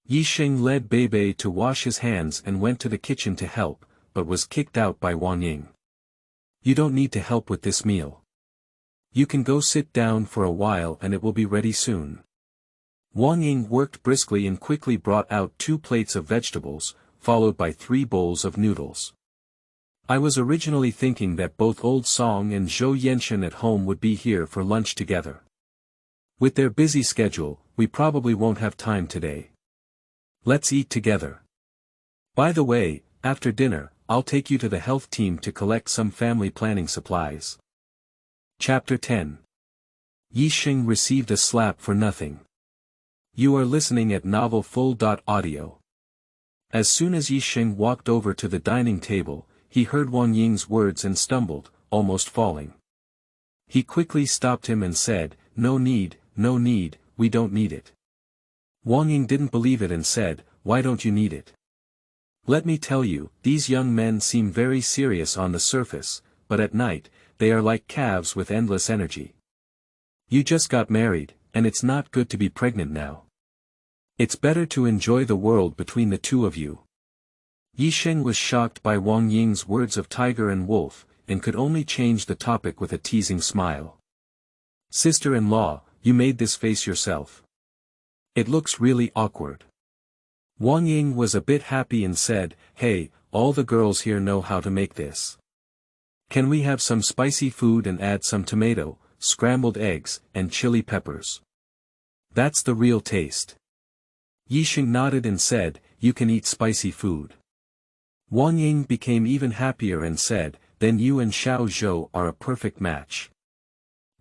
Ye Sheng led Beibei to wash his hands and went to the kitchen to help, but was kicked out by Wang Ying. "You don't need to help with this meal. You can go sit down for a while and it will be ready soon." Wang Ying worked briskly and quickly brought out 2 plates of vegetables, followed by 3 bowls of noodles. I was originally thinking that both Old Song and Zhou Yanshen at home would be here for lunch together. With their busy schedule, we probably won't have time today. Let's eat together. By the way, after dinner, I'll take you to the health team to collect some family planning supplies. Chapter 10. Ye Sheng received a slap for nothing. You are listening at novelfull.audio. As soon as Ye Sheng walked over to the dining table, he heard Wang Ying's words and stumbled, almost falling. He quickly stopped him and said, no need, we don't need it. Wang Ying didn't believe it and said, why don't you need it? Let me tell you, these young men seem very serious on the surface, but at night, they are like calves with endless energy. You just got married, and it's not good to be pregnant now. It's better to enjoy the world between the two of you. Ye Sheng was shocked by Wang Ying's words of tiger and wolf, and could only change the topic with a teasing smile. Sister-in-law, you made this face yourself. It looks really awkward. Wang Ying was a bit happy and said, hey, all the girls here know how to make this. Can we have some spicy food and add some tomato, scrambled eggs, and chili peppers? That's the real taste. Ye Sheng nodded and said, you can eat spicy food. Wang Ying became even happier and said, then you and Xiao Zhou are a perfect match.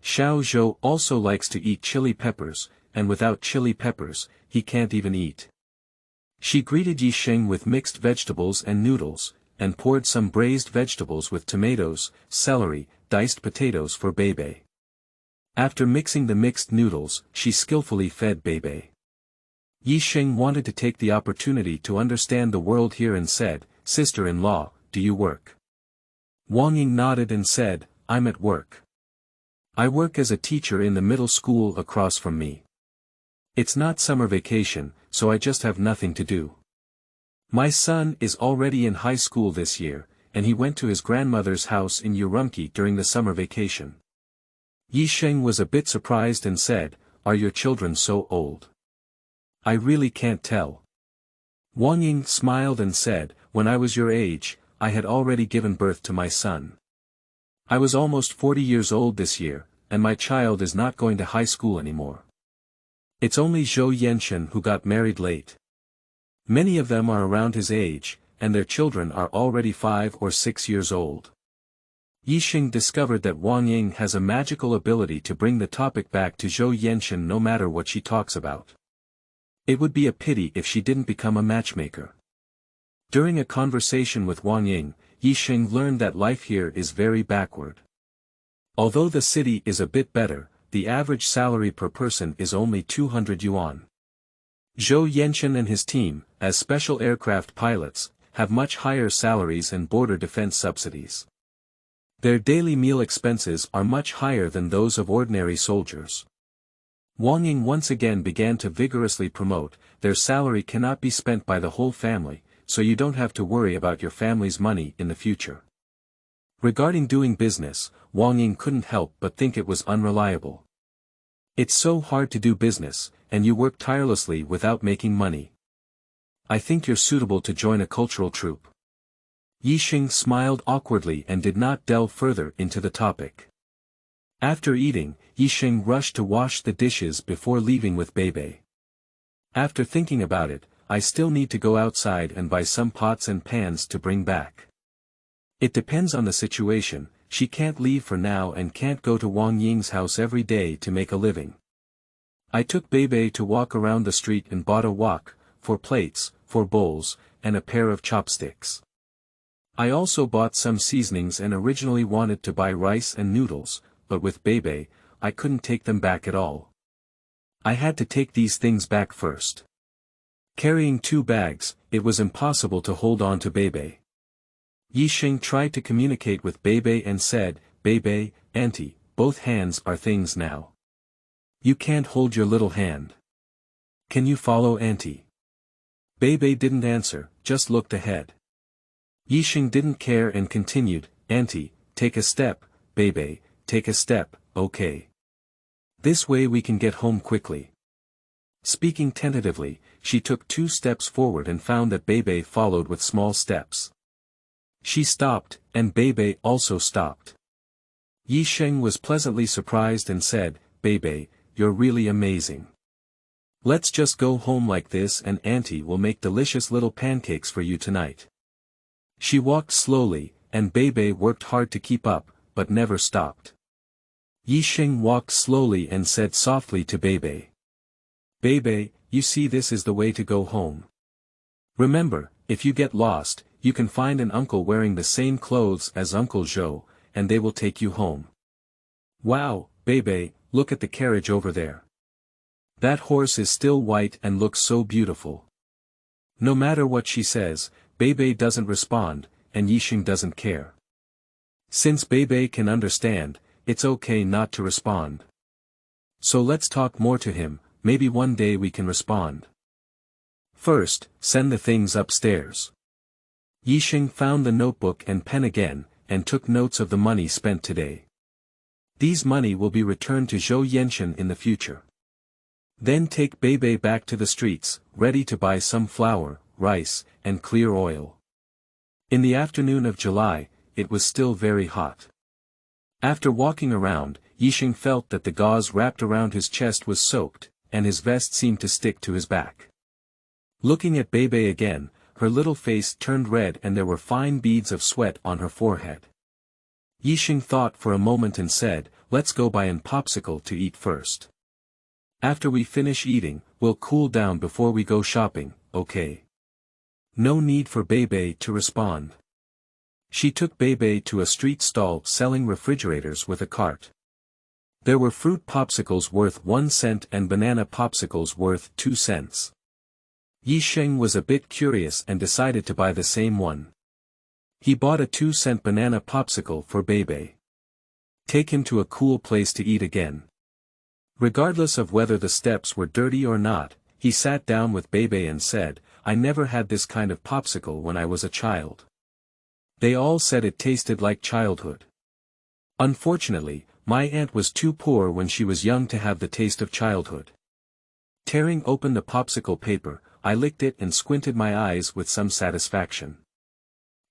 Xiao Zhou also likes to eat chili peppers, and without chili peppers, he can't even eat. She greeted Ye Sheng with mixed vegetables and noodles, and poured some braised vegetables with tomatoes, celery, diced potatoes for Bebe. After mixing the mixed noodles, she skillfully fed Bebe. Ye Sheng wanted to take the opportunity to understand the world here and said, sister-in-law, do you work? Wang Ying nodded and said, I'm at work. I work as a teacher in the middle school across from me. It's not summer vacation, so I just have nothing to do. My son is already in high school this year, and he went to his grandmother's house in Urumqi during the summer vacation. Ye Sheng was a bit surprised and said, are your children so old? I really can't tell. Wang Ying smiled and said, when I was your age, I had already given birth to my son. I was almost 40 years old this year, and my child is not going to high school anymore. It's only Zhou Yanshen who got married late. Many of them are around his age, and their children are already 5 or 6 years old. Ye Sheng discovered that Wang Ying has a magical ability to bring the topic back to Zhou Yanshen no matter what she talks about. It would be a pity if she didn't become a matchmaker. During a conversation with Wang Ying, Ye Sheng learned that life here is very backward. Although the city is a bit better, the average salary per person is only 200 yuan. Zhou Yanshen and his team, as special aircraft pilots, have much higher salaries and border defense subsidies. Their daily meal expenses are much higher than those of ordinary soldiers. Wang Ying once again began to vigorously promote, their salary cannot be spent by the whole family, so you don't have to worry about your family's money in the future. Regarding doing business, Wang Ying couldn't help but think it was unreliable. It's so hard to do business, and you work tirelessly without making money. I think you're suitable to join a cultural troupe. Ye Sheng smiled awkwardly and did not delve further into the topic. After eating, Ye Sheng rushed to wash the dishes before leaving with Bebe. After thinking about it, I still need to go outside and buy some pots and pans to bring back. It depends on the situation, she can't leave for now and can't go to Wang Ying's house every day to make a living. I took Bebe to walk around the street and bought a wok, 4 plates, 4 bowls, and a pair of chopsticks. I also bought some seasonings and originally wanted to buy rice and noodles, but with Bebe, I couldn't take them back at all. I had to take these things back first. Carrying 2 bags, it was impossible to hold on to Bebe. Ye Sheng tried to communicate with Bebe and said, Bebe, auntie, both hands are things now. You can't hold your little hand. Can you follow auntie? Bebe didn't answer, just looked ahead. Ye Sheng didn't care and continued, auntie, take a step, Bebe, take a step, okay. This way we can get home quickly. Speaking tentatively, she took 2 steps forward and found that Beibei followed with small steps. She stopped, and Beibei also stopped. Ye Sheng was pleasantly surprised and said, "Beibei, you're really amazing. Let's just go home like this and Auntie will make delicious little pancakes for you tonight." She walked slowly, and Beibei worked hard to keep up, but never stopped. Ye Sheng walked slowly and said softly to Beibei, "Beibei, you see this is the way to go home. Remember, if you get lost, you can find an uncle wearing the same clothes as Uncle Zhou, and they will take you home. Wow, Beibei, look at the carriage over there. That horse is still white and looks so beautiful." No matter what she says, Beibei doesn't respond, and Ye Sheng doesn't care. Since Beibei can understand, it's okay not to respond. So let's talk more to him, maybe one day we can respond. First, send the things upstairs. Ye Sheng found the notebook and pen again, and took notes of the money spent today. These money will be returned to Zhou Yanshen in the future. Then take Beibei back to the streets, ready to buy some flour, rice, and clear oil. In the afternoon of July, it was still very hot. After walking around, Ye Sheng felt that the gauze wrapped around his chest was soaked, and his vest seemed to stick to his back. Looking at Beibei again, her little face turned red and there were fine beads of sweat on her forehead. Ye Sheng thought for a moment and said, "Let's go buy an popsicle to eat first. After we finish eating, we'll cool down before we go shopping, okay?" No need for Beibei to respond. She took Beibei to a street stall selling refrigerators with a cart. There were fruit popsicles worth 1 cent and banana popsicles worth 2 cents. Ye Sheng was a bit curious and decided to buy the same one. He bought a 2-cent banana popsicle for Beibei. Take him to a cool place to eat again. Regardless of whether the steps were dirty or not, he sat down with Beibei and said, "I never had this kind of popsicle when I was a child. They all said it tasted like childhood. Unfortunately, my aunt was too poor when she was young to have the taste of childhood." Tearing open the popsicle paper, I licked it and squinted my eyes with some satisfaction.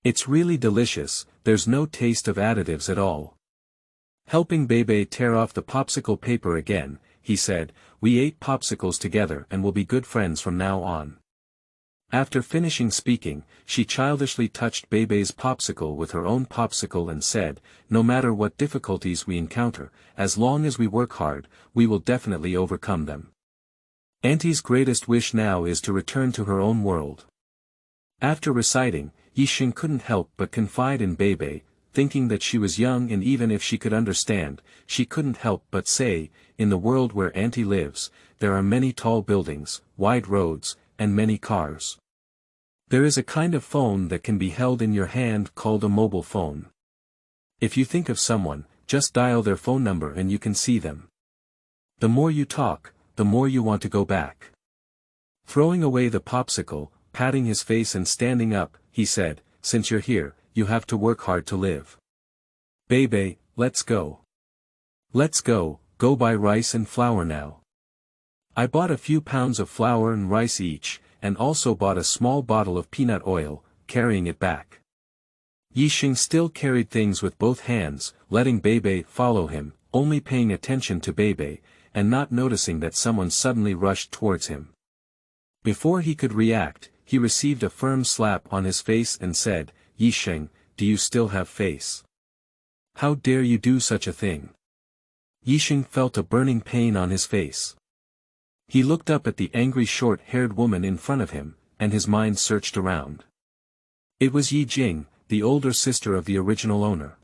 "It's really delicious, there's no taste of additives at all." Helping Beibei tear off the popsicle paper again, he said, "We ate popsicles together and will be good friends from now on." After finishing speaking, she childishly touched Beibei's popsicle with her own popsicle and said, "No matter what difficulties we encounter, as long as we work hard, we will definitely overcome them. Auntie's greatest wish now is to return to her own world." After reciting, Ye Sheng couldn't help but confide in Beibei, thinking that she was young and even if she could understand, she couldn't help but say, "In the world where Auntie lives, there are many tall buildings, wide roads, and many cars. There is a kind of phone that can be held in your hand called a mobile phone. If you think of someone, just dial their phone number and you can see them. The more you talk, the more you want to go back." Throwing away the popsicle, patting his face and standing up, he said, "Since you're here, you have to work hard to live. Beibei, let's go. Let's go buy rice and flour now." I bought a few pounds of flour and rice each, and also bought a small bottle of peanut oil, carrying it back. Ye Sheng still carried things with both hands, letting Beibei follow him, only paying attention to Beibei, and not noticing that someone suddenly rushed towards him. Before he could react, he received a firm slap on his face and said, "Ye Sheng, do you still have face? How dare you do such a thing?" Ye Sheng felt a burning pain on his face. He looked up at the angry short-haired woman in front of him, and his mind searched around. It was Ye Jing, the older sister of the original owner.